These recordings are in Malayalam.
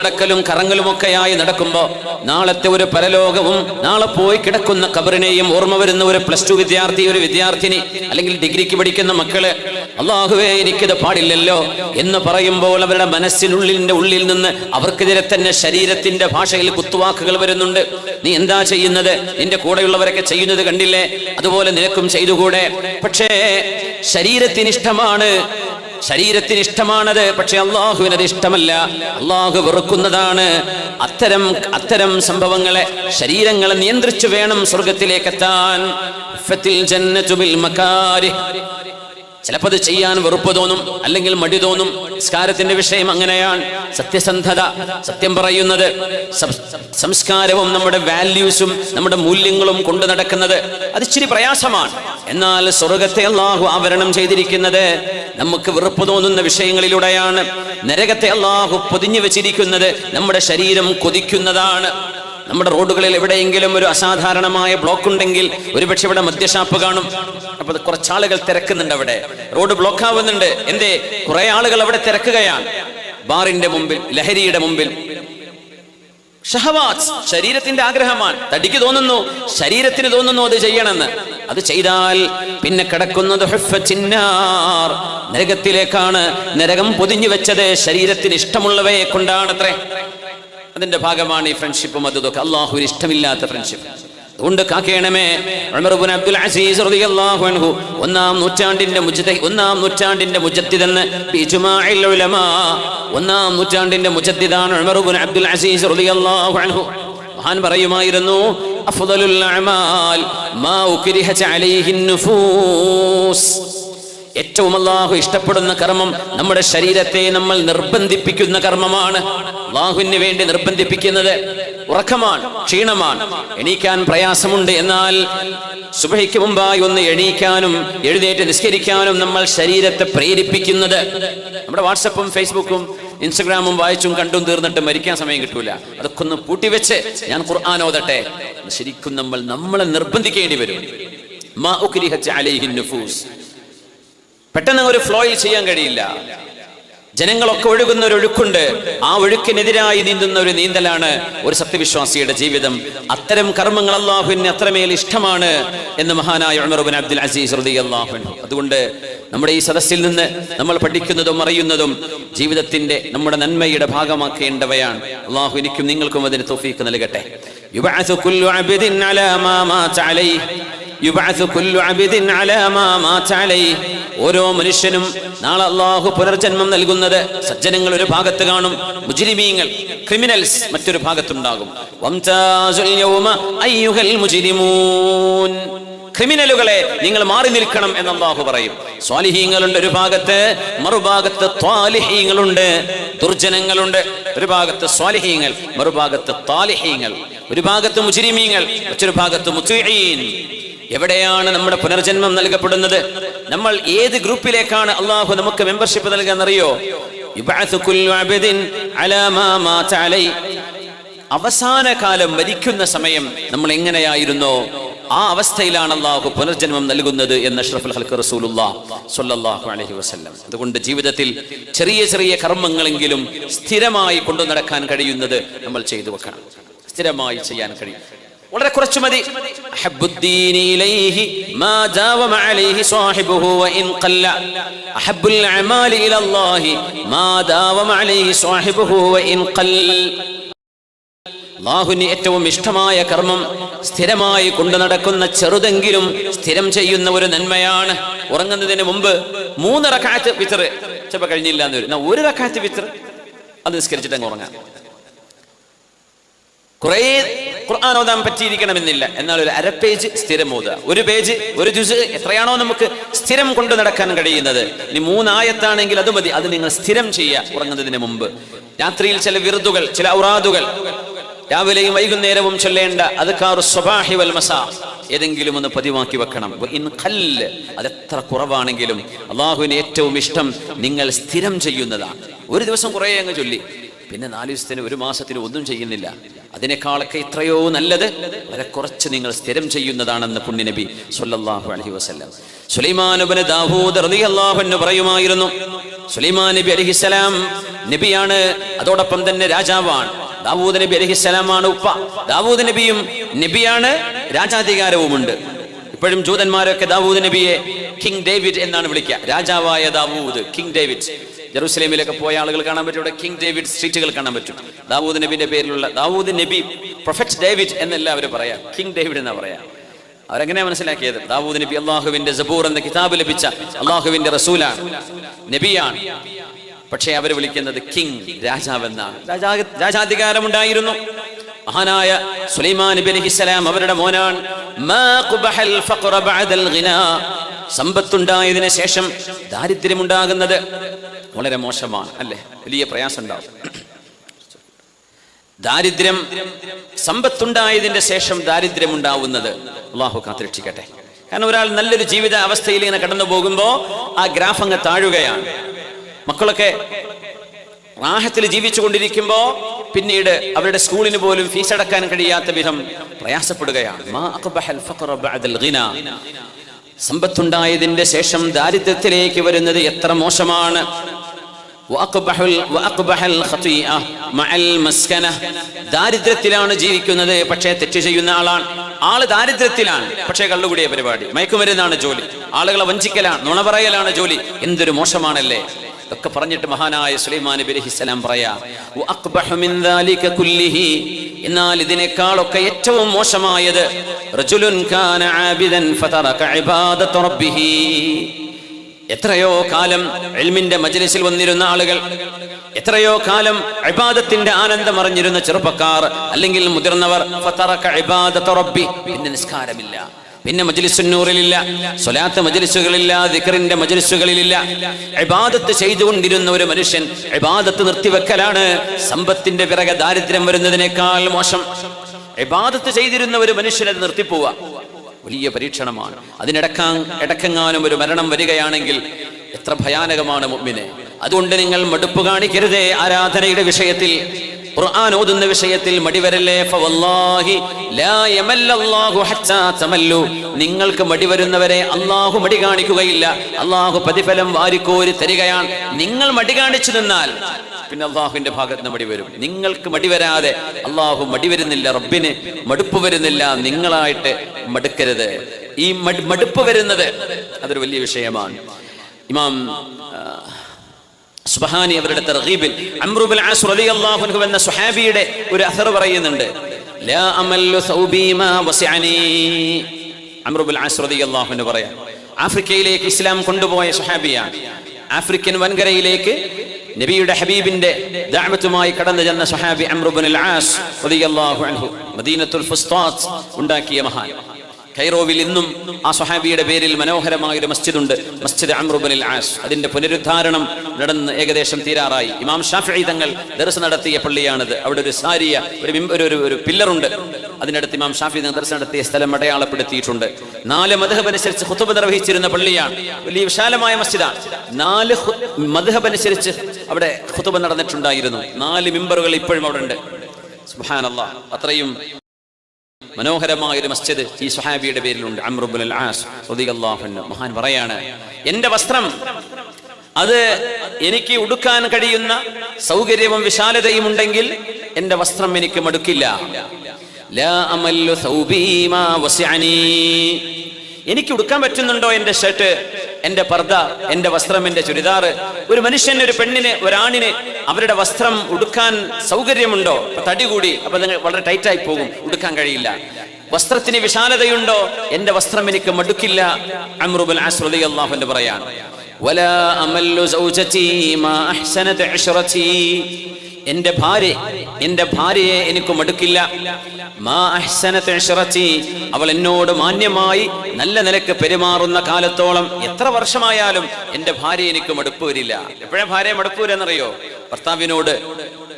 നടക്കലും കറങ്ങലുമൊക്കെയായി നടക്കുമ്പോ നാളത്തെ ഒരു പരലോകവും നാളെ പോയി കിടക്കുന്ന ഖബറിനെയും ഓർമ്മ വരുന്ന ഒരു പ്ലസ് 2 വിദ്യാർത്ഥി, ഒരു വിദ്യാർത്ഥിനി, അല്ലെങ്കിൽ ഡിഗ്രിക്ക് പഠിക്കുന്ന മക്കള്, അള്ളാഹുവേ എനിക്കിത് പാടില്ലല്ലോ എന്ന് പറയുമ്പോൾ അവരുടെ ഉള്ളിൽ നിന്ന് അവർക്കെതിരെ തന്നെ ശരീരത്തിന്റെ ഭാഷയിൽ കുത്തുവാക്കുകൾ വരുന്നുണ്ട്. നീ എന്താ ചെയ്യുന്നത്? നിന്റെ കൂടെയുള്ളവരൊക്കെ ചെയ്യുന്നത് കണ്ടില്ലേ? അതുപോലെ നിനക്കും ചെയ്തുകൂടെ? പക്ഷേ ശരീരത്തിന് ഇഷ്ടമാണത്, പക്ഷെ അള്ളാഹുവിനത് ഇഷ്ടമല്ല. അള്ളാഹു വെറുക്കുന്നതാണ്. അത്തരം സംഭവങ്ങളെ, ശരീരങ്ങളെ നിയന്ത്രിച്ചു വേണം സ്വർഗത്തിലേക്ക് എത്താൻ. ചിലപ്പോൾ അത് ചെയ്യാൻ വെറുപ്പ് തോന്നും, അല്ലെങ്കിൽ മടി തോന്നും. സംസ്കാരത്തിന്റെ വിഷയം അങ്ങനെയാണ്. സത്യസന്ധത, സത്യം പറയുന്നത്, സംസ്കാരവും നമ്മുടെ വാല്യൂസും നമ്മുടെ മൂല്യങ്ങളും കൊണ്ടു നടക്കുന്നത് അത് ഇച്ചിരി പ്രയാസമാണ്. എന്നാൽ സ്വർഗത്തെ അള്ളാഹു ആവരണം ചെയ്തിരിക്കുന്നത് നമുക്ക് വെറുപ്പ് തോന്നുന്ന വിഷയങ്ങളിലൂടെയാണ്. നരകത്തെ അള്ളാഹു പൊതിഞ്ഞു വെച്ചിരിക്കുന്നത് നമ്മുടെ ശരീരം കൊതിക്കുന്നതാണ്. നമ്മുടെ റോഡുകളിൽ എവിടെയെങ്കിലും ഒരു അസാധാരണമായ ബ്ലോക്ക് ഉണ്ടെങ്കിൽ ഒരുപക്ഷെ ഇവിടെ മദ്യഷാപ്പ് കാണും. അപ്പൊ കുറച്ചാളുകൾ തിരക്കുന്നുണ്ട്, അവിടെ റോഡ് ബ്ലോക്ക് ആവുന്നുണ്ട്. എന്തേ? കുറെ ആളുകൾ അവിടെ തിരക്കുകയാണ്. ബാറിന്റെ മുമ്പിൽ, ലഹരിയുടെ മുമ്പിൽ. ഷഹവാത്ത്, ശരീരത്തിന്റെ ആഗ്രഹമാണ്. തടിക്ക് തോന്നുന്നു, ശരീരത്തിന് തോന്നുന്നു അത് ചെയ്യണമെന്ന്. അത് ചെയ്താൽ പിന്നെ കിടക്കുന്നത് നരകത്തിലേക്കാണ്. നരകം പൊതിഞ്ഞു വെച്ചത് ശരീരത്തിന് ഇഷ്ടമുള്ളവയെ കൊണ്ടാണത്രേ. അതിന്റെ ഭാഗമാണ് ഈ ഫ്രണ്ട്ഷിപ്പും അതൊക്കെ. അള്ളാഹുവിന് ഇഷ്ടമില്ലാത്ത ഫ്രണ്ട്ഷിപ്പ്. അതുകൊണ്ട് കാക്കേണമേ. ഉമർ ഇബ്നു അബ്ദുൽ അസീസ് റളിയല്ലാഹു അൻഹു ഒന്നാം നൂറ്റാണ്ടിന്റെ മുജദ്ദിദെന്ന് ബിഇജ്മാഇൽ ഉലമാ. ഒന്നാം നൂറ്റാണ്ടിന്റെ മുജദ്ദിദാണ് ഉമർ ഇബ്നു അബ്ദുൽ അസീസ് റളിയല്ലാഹു അൻഹു. മഹാൻ പറയുമായിരുന്നു, അഫ്ദലുൽ അഅമാൽ മാ ഉക്രിഹത അലൈഹിൻ നുഫൂസ്. ഏറ്റവും അല്ലാഹു ഇഷ്ടപ്പെടുന്ന കർമ്മം നമ്മുടെ ശരീരത്തെ നമ്മൾ നിർബന്ധിപ്പിക്കുന്ന കർമ്മമാണ്. അല്ലാഹുവിന് വേണ്ടി നിർബന്ധിപ്പിക്കുന്നത് ഉറക്കമാണ്, ക്ഷീണമാണ്, എണീക്കാൻ പ്രയാസമുണ്ട്. എന്നാൽ സുബഹിക്ക് മുമ്പായി ഒന്ന് എണീക്കാനും എഴുന്നേറ്റ് നിസ്കരിക്കാനും നമ്മൾ ശരീരത്തെ പ്രേരിപ്പിക്കുന്നത്. നമ്മുടെ വാട്സപ്പും ഫേസ്ബുക്കും ഇൻസ്റ്റഗ്രാമും വായിച്ചും കണ്ടും തീർന്നിട്ട് മരിക്കാൻ സമയം കിട്ടൂല. അതൊക്കെ ഒന്ന് പൂട്ടിവെച്ച് ഞാൻ ഖുർആൻ ഓതട്ടെ. ശരിക്കും നമ്മളെ നിർബന്ധിക്കേണ്ടി വരും. മാ ഉക്രിഹത അലൈഹിൻ നുഫൂസ്. പെട്ടെന്ന് ഒരു ഫ്ലോയിൽ ചെയ്യാൻ കഴിയില്ല. ജനങ്ങളൊക്കെ ഒഴുകുന്ന ഒരു ഒഴുക്കുണ്ട്. ആ ഒഴുക്കിനെതിരായി നീന്തുന്ന ഒരു നീന്തലാണ് ഒരു സത്യവിശ്വാസിയുടെ ജീവിതം. അത്തരം കർമ്മങ്ങൾ അല്ലാഹുവിന് അത്രമേൽ ഇഷ്ടമാണ് എന്ന് മഹാനായ ഉമർ ഇബ്നു അബ്ദുൽ അസീസ് റളിയല്ലാഹു അൻഹു. അതുകൊണ്ട് നമ്മുടെ ഈ സദസ്സിൽ നിന്ന് നമ്മൾ പഠിക്കുന്നതും അറിയുന്നതും ജീവിതത്തിന്റെ നമ്മുടെ നന്മയുടെ ഭാഗമാക്കേണ്ടവയാണ്. അല്ലാഹു എനിക്കും നിങ്ങൾക്കും അതിന് തൗഫീഖ് നൽകട്ടെ. യുബഅസു കുല്ലു അബ്ദിൻ അലാ മാ മാത അലൈഹി. ഓരോ മനുഷ്യനും നാളെ അല്ലാഹു പുനർജന്മം നൽകുന്നത്. സജ്ജനങ്ങൾ ഒരു ഭാഗത്ത് കാണും, മുജ്രിമീങ്ങൾ, ക്രിമിനൽസ് മറ്റൊരു ഭാഗത്തുണ്ടാകും. വംതാസുൽ യൗമ അയ്യുഹൽ മുജ്രിമൂൻ. ക്രിമിനലുകളെ നിങ്ങൾ മാറി നിൽക്കണം എന്ന് അല്ലാഹു പറയും. സ്വാലിഹീങ്ങളുണ്ട് ഒരു ഭാഗത്ത്, മറുഭാഗത്ത് ത്വാലിഹീങ്ങളുണ്ട്, ദുർജനങ്ങളുണ്ട്. ഒരു ഭാഗത്ത് സ്വാലിഹീങ്ങൾ, മറുഭാഗത്ത് ത്വാലിഹീങ്ങൾ. ഒരു ഭാഗത്ത് മുജ്രിമീങ്ങൾ, മറ്റൊരു ഭാഗത്ത് മുത്വഈൻ. എവിടെയാണ് നമ്മുടെ പുനർജന്മം നൽകപ്പെടുന്നത്? നമ്മൾ ഏത് ഗ്രൂപ്പിലേക്കാണ് അള്ളാഹു നമുക്ക് മെമ്പർഷിപ്പ് നൽകാന്നറിയോ? അവസാന കാലം മരിക്കുന്ന സമയം നമ്മൾ എങ്ങനെയായിരുന്നോ ആ അവസ്ഥയിലാണ് അള്ളാഹു പുനർജന്മം നൽകുന്നത് എന്ന് അഷ്റഫുൽ ഖൽഖ് റസൂലുള്ളാഹി സ്വല്ലല്ലാഹു അലൈഹി വസല്ലം. അതുകൊണ്ട് ജീവിതത്തിൽ ചെറിയ ചെറിയ കർമ്മങ്ങളെങ്കിലും സ്ഥിരമായി കൊണ്ടു നടക്കാൻ കഴിയുന്നത് നമ്മൾ ചെയ്തു വെക്കണം. സ്ഥിരമായി ചെയ്യാൻ കഴിയും. വളരെ കുറച്ചു മതി. അഹബ്ബുദ്ദീനി ഇലൈഹി മാ ദാവമ അലൈഹി സാഹിബുഹു വഇൻ ഖല്ല. അഹബ്ബുൽ അഅമാലി ഇലല്ലാഹി മാ ദാവമ അലൈഹി സാഹിബുഹു വഇൻ ഖല്ല. അല്ലാഹുവിന് ഏറ്റവും ഇഷ്ടമായ കർമ്മം സ്ഥിരമായി കൊണ്ടു നടക്കുന്ന, ചെറുതെങ്കിലും സ്ഥിരം ചെയ്യുന്ന ഒരു നന്മയാണ്. ഉറങ്ങുന്നതിന് മുമ്പ് 3 റക്അത്ത് വിത്ർ ചിലപ്പോൾ കഴിഞ്ഞില്ല എന്ന് വരും. 1 റക്അത്ത് വിത്ർ അത് നിസ്കരിച്ചിട്ട് അങ്ങ് ഉറങ്ങാം. കുറേ ഖുർആൻ ഓതാൻ പറ്റിയിരിക്കണമെന്നില്ല, എന്നാൽ ഒരു 1/2 പേജ് സ്ഥിരം ഓതുക. 1 പേജ്, 1 ജുസ്, എത്രയാണോ നമുക്ക് സ്ഥിരം കൊണ്ടു നടക്കാൻ കഴിയുന്നത്. ഇനി 3 ആയത്താണെങ്കിൽ അത് മതി. അത് നിങ്ങൾ സ്ഥിരം ചെയ്യുക ഉറങ്ങുന്നതിന് മുമ്പ്. രാത്രിയിൽ ചില വിറുദുകൾ, ചില ഔറാദുകൾ, രാവിലെയും വൈകുന്നേരവും ചൊല്ലേണ്ട അദ്കാറു സ്വബാഹി വൽ മസാ ഏതെങ്കിലും ഒന്ന് പതിവാക്കി വെക്കണം. അതെത്ര കുറവാണെങ്കിലും അള്ളാഹുവിന് ഏറ്റവും ഇഷ്ടം നിങ്ങൾ സ്ഥിരം ചെയ്യുന്നതാണ്. ഒരു ദിവസം കുറേ അങ്ങ് ചൊല്ലി, പിന്നെ 4 ദിവസത്തിന് 1 മാസത്തിന് ഒന്നും ചെയ്യുന്നില്ല. അതിനേക്കാളൊക്കെ എത്രയോ നല്ലത് വളരെ കുറച്ച് നിങ്ങൾ സ്ഥിരം ചെയ്യുന്നതാണെന്ന് പുണ്യനബി സ്വല്ലല്ലാഹു അലൈഹി വസല്ലം. സുലൈമാൻ ഇബ്നു ദാവൂദ് റളിയല്ലാഹു അൻഹു പറയുമായിരുന്നു, സുലൈമാൻ നബി അലൈഹിസ്സലാം നബിയാണ്, അതോടൊപ്പം തന്നെ രാജാവാണ്. ദാവൂദ് നബി അലൈഹിസ്സലാമാണ് ഉപ്പ. ദാവൂദ് നബിയും നബിയാണ്, രാജാധികാരവുമുണ്ട്. ഇപ്പോഴും ജൂതന്മാരൊക്കെ ദാവൂദ് നബിയെ കിങ് ഡേവിഡ് എന്നാണ് വിളിക്കുക. രാജാവായ ദാവൂദ്, കിങ് ഡേവിഡ്. ജെറുസലേമിലൊക്കെ പോയ ആളുകൾ കാണാൻ പറ്റും, ഇവിടെ കിങ് ഡേവിഡ് സ്ട്രീറ്റുകൾ കാണാൻ പറ്റും. ദാവൂദ് നബിന്റെ പേരിലുള്ള ദാവൂദ് നബി, പ്രൊഫറ്റ് ഡേവിഡ് എന്നല്ല അവർ പറയാം, കിങ് ഡേവിഡ് എന്നാ പറയാ. അവരെങ്ങനെയാ മനസ്സിലാക്കിയത്? ദാവൂദ് നബി അള്ളാഹുവിന്റെ സബൂർ എന്ന കിതാബ് ലഭിച്ച അള്ളാഹുവിന്റെ റസൂലാണ്, നബിയാണ്. പക്ഷേ അവർ വിളിക്കുന്നത് കിങ്, രാജാവെന്നാണ്. രാജാധികാരമുണ്ടായിരുന്നു. മഹാനായ സുലൈമാൻ നബി അലൈഹിസ്സലാം അവരുടെ മോനാണ്. സമ്പത്തുണ്ടായതിനു ശേഷം ദാരിദ്ര്യമുണ്ടാകുന്നത് വളരെ മോശമാണ്, അല്ലേ? വലിയ പ്രയാസം ഉണ്ടാവും. ദാരിദ്ര്യം, സമ്പത്തുണ്ടായതിന്റെ ശേഷം ദാരിദ്ര്യം ഉണ്ടാവുന്നത് അള്ളാഹു കാത്തുരക്ഷിക്കട്ടെ. കാരണം ഒരാൾ നല്ലൊരു ജീവിത അവസ്ഥയിൽ ഇങ്ങനെ കടന്നു പോകുമ്പോ ആ ഗ്രാഫ് അങ്ങ് താഴുകയാണ്. മക്കളൊക്കെ റാഹത്തിൽ ജീവിച്ചു കൊണ്ടിരിക്കുമ്പോ പിന്നീട് അവരുടെ സ്കൂളിന് പോലും ഫീസ് അടക്കാൻ കഴിയാത്ത വിധം പ്രയാസപ്പെടുകയാണ്. സമ്പത്തുണ്ടായതിന്റെ ശേഷം ദാരിദ്ര്യത്തിലേക്ക് വരുന്നത് എത്ര മോശമാണ്. ദാരിദ്ര്യത്തിലാണ് ജീവിക്കുന്നത്, പക്ഷേ തെറ്റ് ചെയ്യുന്ന ആള് ദാരിദ്ര്യത്തിലാണ്, പക്ഷേ കള്ളുകൂടിയ പരിപാടി, മയക്കുമരുന്നാണ് ജോലി, ആളുകളെ വഞ്ചിക്കലാണ്, നുണ പറയലാണ് ജോലി. എന്തൊരു മോശമാണല്ലേ. ഒക്കെ പറഞ്ഞിട്ട് മഹാനായ സുലൈമാൻ നബി അലൈഹിസ്സലാം പറയാ, എന്നാൽ ഇതിനേക്കാളൊക്കെ ഏറ്റവും മോശമായത് റജുലുൻ കാന ആബിദൻ ഫതറക ഇബാദത റബ്ബിഹി. എത്രയോ കാലം ഇൽമിന്റെ മജ്ലിസിൽ വന്നിരുന്ന ആളുകൾ, എത്രയോ കാലം ഇബാദത്തിന്റെ ആനന്ദം അറിഞ്ഞിരുന്ന ചെറുപ്പക്കാർ അല്ലെങ്കിൽ മുതിർന്നവർ, ഫതറക ഇബാദത റബ്ബി, പിന്നെ നിസ്കാരമില്ല, പിന്നെ മജ്ലിസുന്നൂറിലില്ല, സ്വലാത്ത് മജ്ലിസുകളില്ല, ദിക്റിന്റെ മജ്ലിസുകളിലില്ല. ഇബാദത്ത് ചെയ്തുകൊണ്ടിരുന്ന ഒരു മനുഷ്യൻ ഇബാദത്ത് നിർത്തിവെക്കലാണ് സമ്പത്തിന്റെ പിറകെ ദാരിദ്ര്യം വരുന്നതിനേക്കാൾ മോശം. ഇബാദത്ത് ചെയ്തിരുന്ന ഒരു മനുഷ്യൻ അത് നിർത്തിപ്പോവുക വലിയ പരീക്ഷണമാണ്. അതിനിടക്കെങ്ങാനും ഒരു മരണം വരികയാണെങ്കിൽ എത്ര ഭയാനകമാണ് മുഅ്മിനെ. അതുകൊണ്ട് നിങ്ങൾ മടുപ്പ് കാണിക്കരുതേ ആരാധനയുടെ വിഷയത്തിൽ, ഖുർആൻ ഓതുന്ന വിഷയത്തിൽ മടിവരല്ലേ. ഫവല്ലാഹി ലാ യമല്ലല്ലാഹു ഹത്താ തമല്ലു. നിങ്ങൾക്ക് മടിവരുന്നവരെ അല്ലാഹു മടി കാണിക്കുകയില്ല. അല്ലാഹു പ്രതിഫലം വാരിക്കോരി തരികയാണ്. നിങ്ങൾ മടി കാണിച്ചു നിന്നാൽ പിന്നെ അള്ളാഹുവിന്റെ ഭാഗത്ത് നിന്ന് മടി വരും. നിങ്ങൾക്ക് മടി വരാതെ അള്ളാഹു മടി വരുന്നില്ല, റബ്ബിന് മടുപ്പ് വരുന്നില്ല. നിങ്ങളായിട്ട് മടുക്കരുത്. ഈ മടുപ്പ് വരുന്നത് അതൊരു വലിയ വിഷയമാണ്. ഇമാം സുബ്ഹാനി അവരുടെ തർഗീബിൽ അംറു ബിൻ ആസ് റളിയല്ലാഹു അൻഹു എന്ന സ്വഹാബിയുടെ ഒരു അസർ പറയുന്നുണ്ട്. ലാ അമല്ലു സൗബി മാ വസിഅനി. അംറു ബിൻ ആസ് റളിയല്ലാഹു അൻഹു പറയാം, ആഫ്രിക്കയിലേക്ക് ഇസ്ലാം കൊണ്ടുപോയ സ്വഹാബിയാണ്. ആഫ്രിക്കൻ വൻകരയിലേക്ക് നബിയുടെ ഹബീബിന്റെ ദഅവത്തുമായി കടന്നു ചെന്ന സ്വഹാബി അംറു ബിൻ ആസ് റളിയല്ലാഹു അൻഹു, മദീനത്തുൽ ഫുസ്താത്ത് ഉണ്ടാക്കിയ മഹാൻ. കൈറോവിൽ ഇന്നും ആ സ്വഹാബിയുടെ പേരിൽ മനോഹരമായ ഒരു മസ്ജിദ് ഉണ്ട്, മസ്ജിദ് അംറു ബിൻ ആസ്. അതിന്റെ പുനരുദ്ധാരണം നടന്ന് ഏകദേശം തീരാറായി. ഇമാം ഷാഫിഈ തങ്ങൾ ദർസ് നടത്തിയ പള്ളിയാണിത്. അവിടെ ഒരു സാരിയ ഒരു പില്ലറുണ്ട്. അതിനടുത്ത് ഇമാം ഷാഫിഈ തങ്ങൾ ദർസ് നടത്തിയ സ്ഥലം അടയാളപ്പെടുത്തിയിട്ടുണ്ട്. 4 മദ്ഹബ് അനുസരിച്ച് ഖുതുബ നിർവഹിച്ചിരുന്ന പള്ളിയാണ്. വലിയ വിശാലമായ മസ്ജിദാണ്. 4 മദ്ഹബ് അനുസരിച്ച് അവിടെ ഖുതുബ നടന്നിട്ടുണ്ടായിരുന്നു. 4 മിമ്പറുകൾ ഇപ്പോഴും അവിടെ ഉണ്ട്. സുബ്ഹാനല്ലാഹ്, അത്രയും മനോഹരമായ ഒരു മസ്ജിദ് ഈ സ്വഹാബിയുടെ പേരിലുണ്ട്, അംറു ബിൻ ആസ് റളിയല്ലാഹു അൻഹു. മഹാൻ പറയാണ്, എന്റെ വസ്ത്രം അത് എനിക്ക് ഉടുക്കാൻ കഴിയുന്ന സൗകര്യവും വിശാലതയും ഉണ്ടെങ്കിൽ എന്റെ വസ്ത്രം എനിക്ക് മടുക്കില്ല. ലാ അമല്ലു സൗബി മാ വസിഅനി. എനിക്ക് ഉടുക്കാൻ പറ്റുന്നുണ്ടോ എന്റെ ഷർട്ട്, എന്റെ പർദ, എന്റെ വസ്ത്രം, എന്റെ ചുരിദാർ? ഒരു മനുഷ്യന്, ഒരു പെണ്ണിന്, ഒരാണിന് അവരുടെ വസ്ത്രം ഉടുക്കാൻ സൗകര്യമുണ്ടോ? തടി കൂടി അപ്പൊ വളരെ ടൈറ്റായി പോകും, ഉടുക്കാൻ കഴിയില്ല. വസ്ത്രത്തിന് വിശാലതയുണ്ടോ? എന്റെ വസ്ത്രം എനിക്ക് മടുക്കില്ല. അംറു ബിൻ ആസ് റളിയല്ലാഹു അൻഹു പറയാണ്, വലാ അമല്ലു സൗജതി മാ അഹ്സനത് ഇശ്റതി. എന്റെ ഭാര്യയെ എനിക്ക് മടുക്കില്ല. മാ അഹ്സനത് ഇശ്റതി, അവൾ എന്നോട് മാന്യമായി നല്ല നിലക്ക് പെരുമാറുന്ന കാലത്തോളം, എത്ര വർഷമായാലും എന്റെ ഭാര്യ എനിക്ക് മടുപ്പ് വരില്ല. എപ്പോഴാ ഭാര്യ മടുപ്പ് വരെന്നറിയോ? ഭർത്താവിനോട്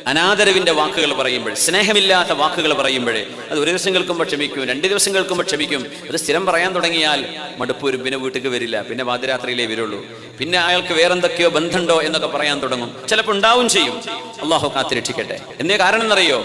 അനാദരവിന്റെ വാക്കുകൾ പറയുമ്പോൾ, സ്നേഹമില്ലാത്ത വാക്കുകൾ പറയുമ്പോഴേ. അത് 1 ദിവസം കേൾക്കുമ്പോൾ ക്ഷമിക്കും, 2 ദിവസം കേൾക്കുമ്പോൾ ക്ഷമിക്കും. അത് സ്ഥിരം പറയാൻ തുടങ്ങിയാൽ മടുപ്പ് വരും. പിന്നെ വീട്ടിലേക്ക് വരില്ല, പിന്നെ പാതിരാത്രിയിലേ വരുള്ളൂ. പിന്നെ അയാൾക്ക് വേറെന്തൊക്കെയോ ബന്ധമുണ്ടോ എന്നൊക്കെ പറയാൻ തുടങ്ങും. ചിലപ്പോൾ ഉണ്ടാവും ചെയ്യും. അള്ളാഹു കാത്തിരക്ഷിക്കട്ടെ. എന്തേ കാരണം എന്നറിയോ?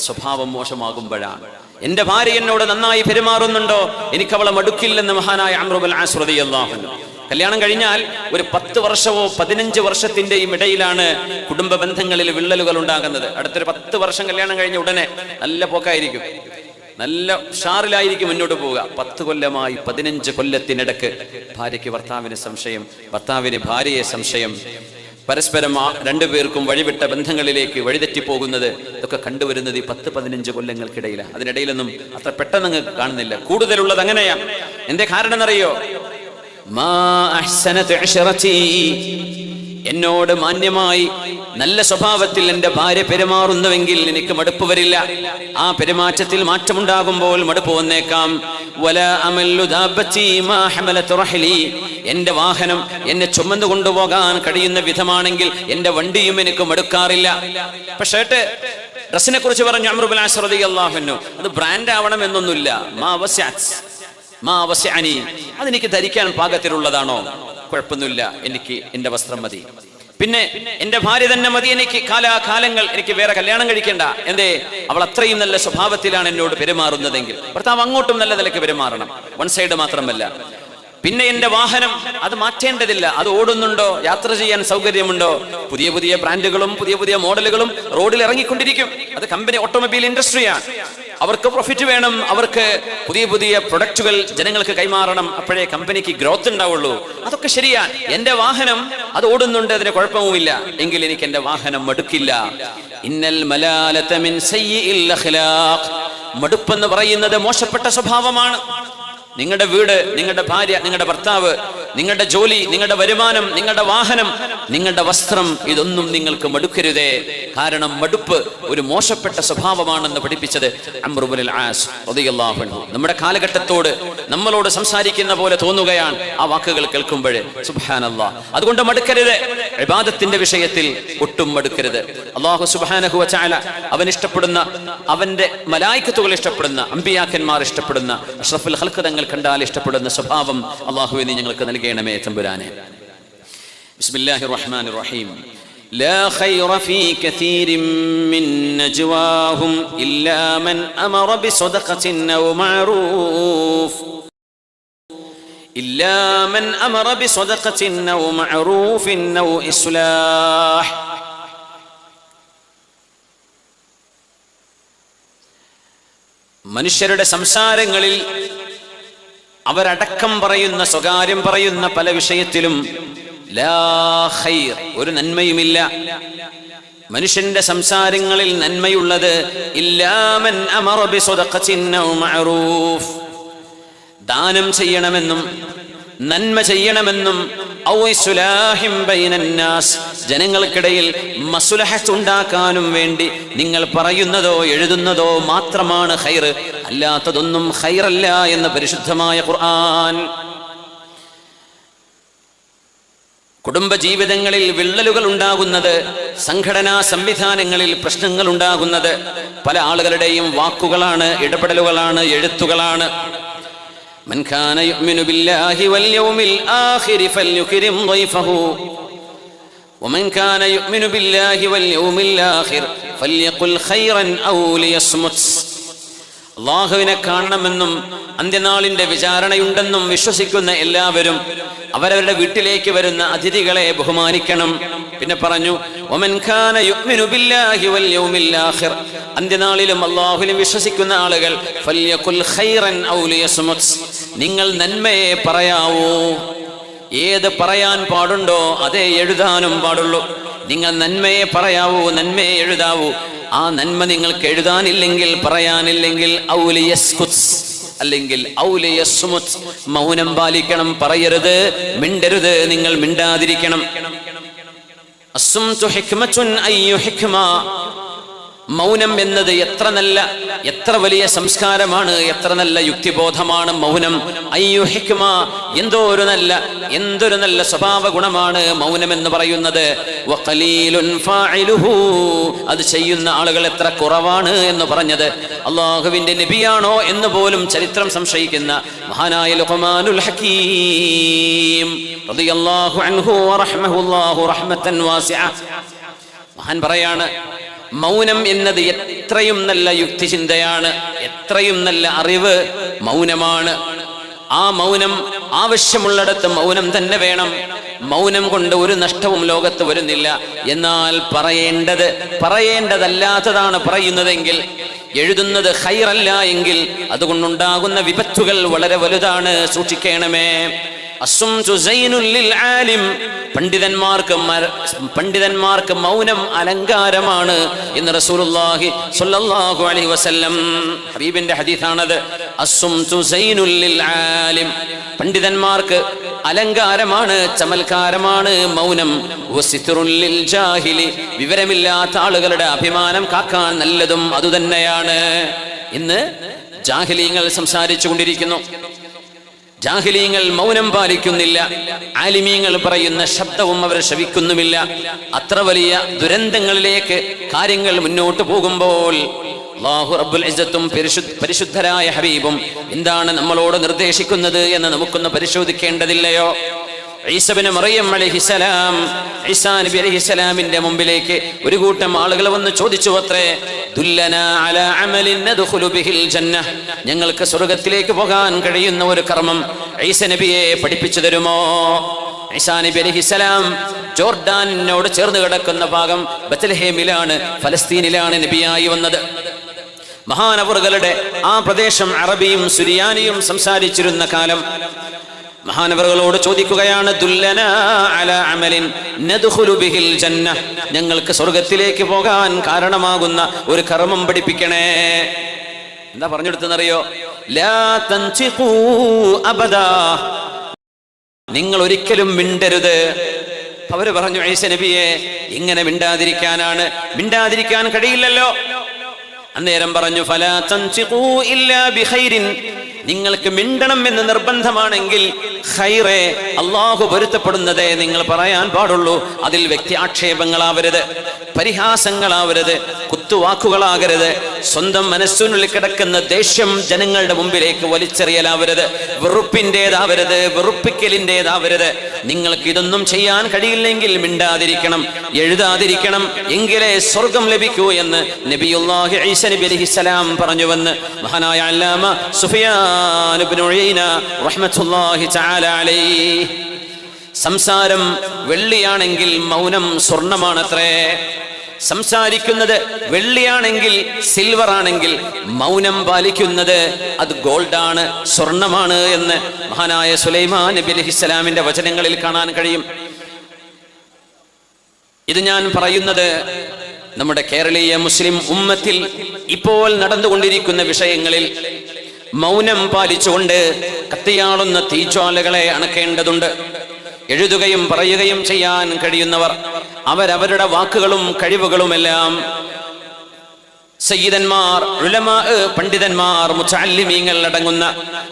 സ്വഭാവം മോശമാകുമ്പോഴാണ്. എന്റെ ഭാര്യ എന്നോട് നന്നായി പെരുമാറുന്നുണ്ടോ, എനിക്ക് അവളെ മടുക്കില്ലെന്ന് മഹാനായ അംറു ബിൻ ആസ് റളിയല്ലാഹു അൻഹു. കല്യാണം കഴിഞ്ഞാൽ ഒരു 10 വർഷമോ 15 വർഷത്തിന്റെയും ഇടയിലാണ് കുടുംബ ബന്ധങ്ങളിൽ വിള്ളലുകൾ ഉണ്ടാകുന്നത്. അടുത്തൊരു 10 വർഷം കല്യാണം കഴിഞ്ഞ ഉടനെ നല്ല പോക്കായിരിക്കും, നല്ല ഉഷാറിലായിരിക്കും മുന്നോട്ട് പോവുക. 10 കൊല്ലമായി 15 കൊല്ലത്തിനിടക്ക് ഭാര്യയ്ക്ക് ഭർത്താവിന് സംശയം, ഭർത്താവിന് ഭാര്യയെ സംശയം, പരസ്പരം രണ്ടുപേർക്കും വഴിവിട്ട ബന്ധങ്ങളിലേക്ക് വഴിതെറ്റിപ്പോകുന്നത് ഇതൊക്കെ കണ്ടുവരുന്നത് ഈ 10-15 കൊല്ലങ്ങൾക്കിടയിലാണ്. അതിനിടയിലൊന്നും അത്ര പെട്ടെന്ന് കാണുന്നില്ല. കൂടുതലുള്ളത് അങ്ങനെയാണ്. എന്തേ കാരണം എന്നറിയോ? എന്നോട് മാന്യമായി നല്ല സ്വഭാവത്തിൽ എന്റെ ഭാര്യ പെരുമാറുന്നുവെങ്കിൽ എനിക്ക് മടുപ്പ് വരില്ല. ആ പെരുമാറ്റത്തിൽ മാറ്റമുണ്ടാകുമ്പോൾ മടുപ്പ് വന്നേക്കാം. എന്റെ വാഹനം എന്നെ ചുമന്നു കൊണ്ടുപോകാൻ കഴിയുന്ന വിധമാണെങ്കിൽ എന്റെ വണ്ടിയും എനിക്ക് മടുക്കാറില്ല. പക്ഷേ ഡ്രസ്സിനെ കുറിച്ച് പറഞ്ഞു അംർ ഇബ്നു അസ് റളിയല്ലാഹു അൻഹു, അത് ബ്രാൻഡ് ആവണം എന്നൊന്നുമില്ല. അതെനിക്ക് ധരിക്കാൻ പാകത്തിലുള്ളതാണോ? കുഴപ്പമൊന്നുമില്ല, എനിക്ക് എന്റെ വസ്ത്രം മതി. പിന്നെ എന്റെ ഭാര്യ തന്നെ മതി എനിക്ക്, കാലാകാലങ്ങൾ എനിക്ക് വേറെ കല്യാണം കഴിക്കേണ്ട. എന്തേ? അവൾ അത്രയും നല്ല സ്വഭാവത്തിലാണ് എന്നോട് പെരുമാറുന്നതെങ്കിൽ ഭർത്താവ് അങ്ങോട്ടും നല്ല നിലയ്ക്ക് പെരുമാറണം. വൺ സൈഡ് മാത്രമല്ല. പിന്നെ എന്റെ വാഹനം അത് മാറ്റേണ്ടതില്ല. അത് ഓടുന്നുണ്ടോ, യാത്ര ചെയ്യാൻ സൗകര്യമുണ്ടോ? പുതിയ പുതിയ ബ്രാൻഡുകളും പുതിയ പുതിയ മോഡലുകളും റോഡിൽ ഇറങ്ങിക്കൊണ്ടിരിക്കും. അത് കമ്പനി ഓട്ടോമൊബൈൽ ഇൻഡസ്ട്രിയാണ്. അവർക്ക് പ്രോഫിറ്റ് വേണം, അവർക്ക് പുതിയ പുതിയ പ്രൊഡക്റ്റുകൾ ജനങ്ങൾക്ക് കൈമാറണം. അപ്പോഴേ കമ്പനിക്ക് ഗ്രോത്ത് ഉണ്ടാവുള്ളൂ. അതൊക്കെ ശരിയാണ്. എന്റെ വാഹനം അത് ഓടുന്നുണ്ട്, അതിന് കുഴപ്പവുമില്ല. എങ്കിൽ എനിക്ക് എന്റെ വാഹനം മടുക്കില്ല. ഇന്നൽ മലാലത മിൻ സയ്യിഇൽ അഖ്ലാഖ്. മടുപ്പെന്ന് പറയുന്നത് മോശപ്പെട്ട സ്വഭാവമാണ്. നിങ്ങളുടെ വീട്, നിങ്ങളുടെ ഭാര്യ, നിങ്ങളുടെ ഭർത്താവ്, നിങ്ങളുടെ ജോലി, നിങ്ങളുടെ വരുമാനം, നിങ്ങളുടെ വാഹനം, നിങ്ങളുടെ വസ്ത്രം, ഇതൊന്നും നിങ്ങൾക്ക് മടുക്കരുതേ. കാരണം മടുപ്പ് ഒരു മോശപ്പെട്ട സ്വഭാവമാണെന്ന് പഠിപ്പിച്ചത് അംർ ഇബ്നുൽ ആസ് റളിയല്ലാഹു അൻഹു. നമ്മുടെ കാലഘട്ടത്തോട് നമ്മളോട് സംസാരിക്കുന്ന പോലെ തോന്നുകയാണ് ആ വാക്കുകൾ കേൾക്കുമ്പോഴേ. സുബ്ഹാനല്ലാഹ്. അതുകൊണ്ട് മടുക്കരുത്. ഇബാദത്തിന്റെ വിഷയത്തിൽ ഒട്ടും മടുക്കരുത്. അല്ലാഹു സുബ്ഹാനഹു വ തആല അവൻ ഇഷ്ടപ്പെടുന്ന, അവന്റെ മലായികത്തുകൾ ഇഷ്ടപ്പെടുന്ന, അമ്പിയാക്കന്മാർ ഇഷ്ടപ്പെടുന്ന, അഷ്റഫുൽ ഖൽഖ് തങ്ങൾ കണ്ടാൽ ഇഷ്ടപ്പെടുന്ന സ്വഭാവം അല്ലാഹുവേ നീ ഞങ്ങൾക്ക് നൽകണമേ തമ്പുരാനെ. ബിസ്മില്ലാഹിർ റഹ്മാനിർ റഹീം. ലാ ഖൈറ ഫീ കസീരിൻ മിൻ നജ്വാഹും ഇല്ലാ മൻ അമറ ബിസദഖത്തിൻ ഔ മഅറൂഫ് ഇല്ലാ മൻ അമറ ബിസദഖത്തിൻ ഔ മഅറൂഫിൻ ഔ ഇസ്ലാഹ്. മനുഷ്യരുടെ സംസാരങ്ങളിൽ അവരടക്കം പറയുന്ന, സ്വകാര്യം പറയുന്ന പല വിഷയത്തിലും ലാ ഖൈർ, ഒരു നന്മയുമില്ല. മനുഷ്യന്റെ സംസാരങ്ങളിൽ നന്മയുള്ളത് ഇല്ലാ മൻ അമറ ബിസദഖത്തിൻ ഔ മഅറൂഫ്, ദാനം ചെയ്യണമെന്നും നന്മ ചെയ്യണമെന്നും, ഔ ഇസ്ലാഹിൻ ബൈനന്നാസ്, ജനങ്ങൾക്കിടയിൽ മസ്ലഹത്ത് ഉണ്ടാക്കാനും വേണ്ടി നിങ്ങൾ പറയുന്നതോ എഴുതുന്നതോ മാത്രമാണ് ഖൈർ, അല്ലാത്തതൊന്നും ഖൈറല്ല എന്ന് പരിശുദ്ധമായ ഖുർആൻ. കുടുംബജീവിതങ്ങളിൽ വിള്ളലുകൾ ഉണ്ടാകുന്നത്, സംഘടനാ സംവിധാനങ്ങളിൽ പ്രശ്നങ്ങൾ ഉണ്ടാകുന്നത് പല ആളുകളുടെയും വാക്കുകളാണ്, ഇടപെടലുകളാണ്, എഴുത്തുകളാണ്. من كان يؤمن بالله واليوم الآخر فليكرم ضيفه ومن كان يؤمن بالله واليوم الآخر فليقل خيرا أو ليصمت. അല്ലാഹുവിനെ കാണണമെന്നും അന്ത്യനാളിന്റെ വിചാരണയുണ്ടെന്നും വിശ്വസിക്കുന്ന എല്ലാവരും അവരവരുടെ വീട്ടിലേക്ക് വരുന്ന അതിഥികളെ ബഹുമാനിക്കണം. പിന്നെ പറഞ്ഞു വമൻ കാന യുഅ്മിനു ബില്ലാഹി വൽ യൗമിൽ ആഖിർ, അന്ത്യനാളിലും അല്ലാഹുവിലും വിശ്വസിക്കുന്ന ആളുകൾ ഫൽയഖുൽ ഖൈറൻ ഔ ലിയസ്മുത്, നിങ്ങൾ നന്മയെ പറയാവൂ. ഏത് പറയാൻ പാടുണ്ടോ അതേ എഴുതാനും പാടുള്ളൂ. നിങ്ങൾ നന്മയെ പറയാവൂ, നന്മയെ എഴുതാവൂ. ആ നന്മ നിങ്ങൾക്ക് എഴുതാനില്ലെങ്കിൽ, പറയാനില്ലെങ്കിൽ ഔലിയസ്കുത്, അല്ലെങ്കിൽ ഔലിയസ്മുത്, മൗനം പാലിക്കണം, പറയരുത്, മിണ്ടരുത്, നിങ്ങൾ മിണ്ടാതിരിക്കണം. അസ്സുംതു ഹിക്മത്തുൻ അയ്യു ഹിക്മ, മൗനം എന്നത് എത്ര വലിയ സംസ്കാരമാണ്, എത്ര നല്ല യുക്തിബോധമാണ് മൗനം. അയ്യു ഹിക്മ, എന്തൊരു നല്ല സ്വഭാവ ഗുണമാണ് മൗനം എന്ന് പറയുന്നത്. വഖലീലുൻ ഫാഇലുഹു, അത് ചെയ്യുന്ന ആളുകൾ എത്ര കുറവാണ് എന്ന് പറഞ്ഞത് അല്ലാഹുവിന്റെ നബിയാണോ എന്ന് പോലും ചരിത്രം സംശയിക്കുന്ന മഹാനായ ലുഖ്മാനുൽ ഹകീം റളിയല്ലാഹു അൻഹു വറഹ്മഹുല്ലാഹു റഹ്മത്തൻ വാസിഅ, മഹാൻ പറയാണ്, മൗനം എന്നത് എത്രയും നല്ല യുക്തിചിന്തയാണ്, എത്രയും നല്ല അറിവ് മൗനമാണ്. ആ മൗനം ആവശ്യമുള്ളിടത്ത് മൗനം തന്നെ വേണം. മൗനം കൊണ്ട് ഒരു നഷ്ടവും ലോകത്ത് വരുന്നില്ല. എന്നാൽ പറയേണ്ടതല്ലാത്തതാണ് പറയുന്നതെങ്കിൽ, എഴുതുന്നത് ഖൈറല്ല എങ്കിൽ അതുകൊണ്ടുണ്ടാകുന്ന വിപത്തുകൾ വളരെ വലുതാണ്. സൂക്ഷിക്കണമേ. പണ്ഡിതന്മാർക്ക് മൗനം അലങ്കാരമാണ് എന്ന് റസൂലുള്ളാഹി സ്വല്ലല്ലാഹു അലൈഹി വസല്ലം ഹബീബിന്റെ ഹദീസാണത്. അസ്സുംതു സൈനുൽ ലിൽ ആലിം, പണ്ഡിതന്മാർക്ക് അലങ്കാരമാണ്, ചമൽക്കാരമാണ് മൗനം. വസിത്റുൽ ലിൽ ജാഹിലി, വിവരമില്ലാത്ത ആളുകളുടെ അഭിമാനം കാക്കാൻ നല്ലതും അതുതന്നെയാണ്. ഇന്ന് ജാഹിലീങ്ങൾ സംസാരിച്ചു കൊണ്ടിരിക്കുന്നു. ജാഹിലീങ്ങൾ മൗനം പാലിക്കുന്നില്ല. ആലിമീങ്ങൾ പറയുന്ന ശബ്ദവും അവർ ശ്രവിക്കുന്നുമില്ല. അത്ര വലിയ ദുരന്തങ്ങളിലേക്ക് കാര്യങ്ങൾ മുന്നോട്ട് പോകുമ്പോൾ അല്ലാഹു റബ്ബുൽ ഇസ്സത്തും പരിശുദ്ധരായ ഹബീബും എന്താണ് നമ്മളോട് നിർദ്ദേശിക്കുന്നത് എന്ന് നമുക്കൊന്ന് പരിശോധിക്കേണ്ടതില്ലയോ? ഈസാ ഇബ്നു മറിയം അലൈഹിസ്സലാം, ഈസാ നബി അലൈഹിസ്സലാമിന്റെ മുമ്പിലേക്ക് ഒരു കൂട്ടം ആളുകൾ വന്ന് ചോദിച്ചു അത്രേ, ദുല്ലനാ അലാ അമലിൻ നദ്ഖുലു ബിഹിൽ ജന്നഹ, ഞങ്ങൾക്ക് സ്വർഗ്ഗത്തിലേക്ക് പോകാൻ കഴിയുന്ന ഒരു കർമ്മം ഈസാ നബിയെ പഠിപ്പിച്ചു തരുമോ? ഈസാ നബി അലൈഹിസ്സലാം ജോർഡാനിനോട് ചേർന്ന് കിടക്കുന്ന ഭാഗം ബത്ലഹേമിലാണ്, ഫലസ്തീനിലാണ് നബിയായി വന്നത്. മഹാനവറുകളുടെ ആ പ്രദേശം അറബിയും സുരിയാനിയും സംസാരിച്ചിരുന്ന കാലം. മഹാനവറുകളോട് ചോദിക്കുകയാണ്, ദുല്ലനാ അലാ അമലിൻ നദ്ഖുലു ബിഹിൽ ജന്നഹ, ഞങ്ങൾക്ക് സ്വർഗ്ഗത്തിലേക്ക് പോകാൻ കാരണമാകുന്ന ഒരു കർമ്മം പഠിപ്പിക്കണേ. എന്താ പറഞ്ഞെടുത്തെന്നറിയോ? ലാ തൻതിഖൂ അബദാ, നിങ്ങൾ ഒരിക്കലും മിണ്ടരുത്. അവര് പറഞ്ഞു, ഈസാ നബിയെ ഇങ്ങനെ മിണ്ടാതിരിക്കാൻ കഴിയില്ലല്ലോ. അന്നേരം പറഞ്ഞു, ഫലാ തൻതിഖൂ ഇല്ലാ ബിഖൈരിൻ, നിങ്ങൾക്ക് മിണ്ടണം എന്ന് നിർബന്ധമാണെങ്കിൽ ഖൈറേ, അല്ലാഹു പൊരുത്തപ്പെടുന്നതേ നിങ്ങൾ പറയാൻ പാടുള്ളൂ. അതിൽ വ്യക്തി ആക്ഷേപങ്ങളാവരുത്, പരിഹാസങ്ങളാവരുത്, കുത്തുവാക്കുകളാകരുത്, സ്വന്തം മനസ്സിനുള്ളിൽ കിടക്കുന്ന ദേഷ്യം ജനങ്ങളുടെ മുമ്പിലേക്ക് വലിച്ചെറിയലാവരുത്, വെറുപ്പിൻ്റെതാവരുത്, വെറുപ്പിക്കലിൻ്റെതാവരുത്. നിങ്ങൾക്ക് ഇതൊന്നും ചെയ്യാൻ കഴിയില്ലെങ്കിൽ മിണ്ടാതിരിക്കണം, എഴുതാതിരിക്കണം, എങ്കിലേ സ്വർഗം ലഭിക്കൂ എന്ന് നബിയുല്ലാഹി ഈസാ നബി അലൈഹിസ്സലാം പറഞ്ഞുവെന്ന് മഹാനായ അല്ലാമ സുഫിയാൻ ഇബ്നു ഉയൈന റഹ്മത്തുള്ളാഹി തആല അലൈഹി. സംസാരം വെള്ളിയാണെങ്കിൽ മൗനം സ്വർണമാണത്രേ. സംസാരിക്കുന്നത് വെള്ളിയാണെങ്കിൽ, സിൽവർ ആണെങ്കിൽ, മൗനം പാലിക്കുന്നത് അത് ഗോൾഡാണ്, സ്വർണമാണ് എന്ന് മഹാനായ സുലൈമാൻ നബി അലൈഹിസ്സലാമിന്റെ വചനങ്ങളിൽ കാണാൻ കഴിയും. ഇത് ഞാൻ പറയുന്നത് നമ്മുടെ കേരളീയ മുസ്ലിം ഉമ്മത്തിൽ ഇപ്പോൾ നടന്നുകൊണ്ടിരിക്കുന്ന വിഷയങ്ങളിൽ മൗനം പാലിച്ചുകൊണ്ട് കത്തിയാളുന്ന തീജ്വാലകളെ അണക്കേണ്ടതുണ്ട്. എഴുതുകയും പറയുകയും ചെയ്യാൻ കഴിയുന്നവർ അവരവരുടെ വാക്കുകളും കഴിവുകളുമെല്ലാം സയ്യിദന്മാർ, ഉലമാ, പണ്ഡിതന്മാർ, മുതഅല്ലിമീങ്ങൾ അടങ്ങുന്ന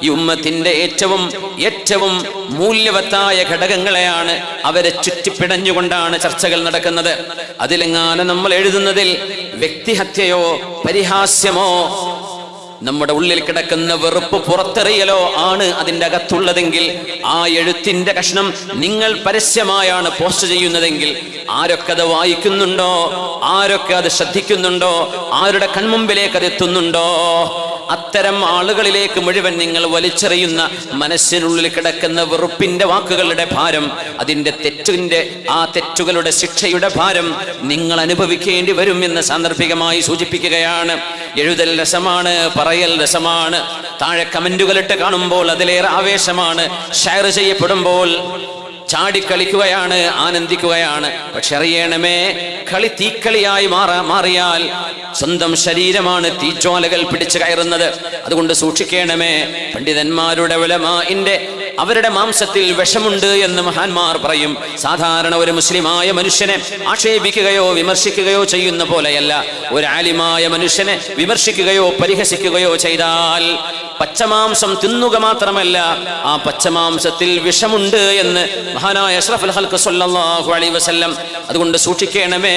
ഈ ഉമ്മത്തിന്റെ ഏറ്റവും മൂല്യവത്തായ ഘടകങ്ങളെയാണ് അവരെ ചുറ്റിപ്പിടഞ്ഞുകൊണ്ടാണ് ചർച്ചകൾ നടക്കുന്നത്. അതിലെങ്ങാനും നമ്മൾ എഴുതുന്നതിൽ വ്യക്തിഹത്യയോ പരിഹാസ്യമോ നമ്മുടെ ഉള്ളിൽ കിടക്കുന്ന വെറുപ്പ് പുറത്തെറിയലോ ആണ് അതിൻ്റെ അകത്തുള്ളതെങ്കിൽ, ആ എഴുത്തിന്റെ കഷ്ണം നിങ്ങൾ പരസ്യമായാണ് പോസ്റ്റ് ചെയ്യുന്നതെങ്കിൽ, ആരൊക്കെ അത് വായിക്കുന്നുണ്ടോ, ആരൊക്കെ അത് ശ്രദ്ധിക്കുന്നുണ്ടോ, ആരുടെ കൺമുമ്പിലേക്ക് അത് എത്തുന്നുണ്ടോ, അത്തരം ആളുകളിലേക്ക് മുഴുവൻ നിങ്ങൾ വലിച്ചെറിയുന്ന മനസ്സിനുള്ളിൽ കിടക്കുന്ന വെറുപ്പിന്റെ വാക്കുകളുടെ ഭാരം, അതിൻ്റെ തെറ്റുകളുടെ ശിക്ഷയുടെ ഭാരം നിങ്ങൾ അനുഭവിക്കേണ്ടി വരും എന്ന് സാന്ദർഭികമായി സൂചിപ്പിക്കുകയാണ്. എഴുതൽ രസമാണ്, പറയൽ രസമാണ്, താഴെ കമന്റുകളിട്ട് കാണുമ്പോൾ അതിലേറെ ആവേശമാണ്, ഷെയർ ചെയ്യപ്പെടുമ്പോൾ ചാടിക്കളിക്കുകയാണ്, ആനന്ദിക്കുകയാണ്. പക്ഷെ അറിയണമേ, കളി തീക്കളിയായി മാറിയാൽ സ്വന്തം ശരീരമാണ് തീജ്വാലകൾ പിടിച്ചു കയറുന്നത്. അതുകൊണ്ട് സൂക്ഷിക്കണമേ. പണ്ഡിതന്മാരുടെ ഉലമാഇന്റെ അവരുടെ മാംസത്തിൽ വിഷമുണ്ട് എന്ന് മഹാന്മാർ പറയും. സാധാരണ ഒരു മുസ്ലിമായ മനുഷ്യനെ ആക്ഷേപിക്കുകയോ വിമർശിക്കുകയോ ചെയ്യുന്ന പോലെയല്ല, ഒരു ആലിമായ മനുഷ്യനെ വിമർശിക്കുകയോ പരിഹസിക്കുകയോ ചെയ്താൽ പച്ചമാംസം തിന്നുക മാത്രമല്ല, ആ പച്ചമാംസത്തിൽ വിഷമുണ്ട് എന്ന് മഹാനായ അഷ്റഫുൽ ഖൽഖ് സ്വല്ലല്ലാഹു അലൈഹി വസല്ലം. അതുകൊണ്ട് സൂക്ഷിക്കണമേ.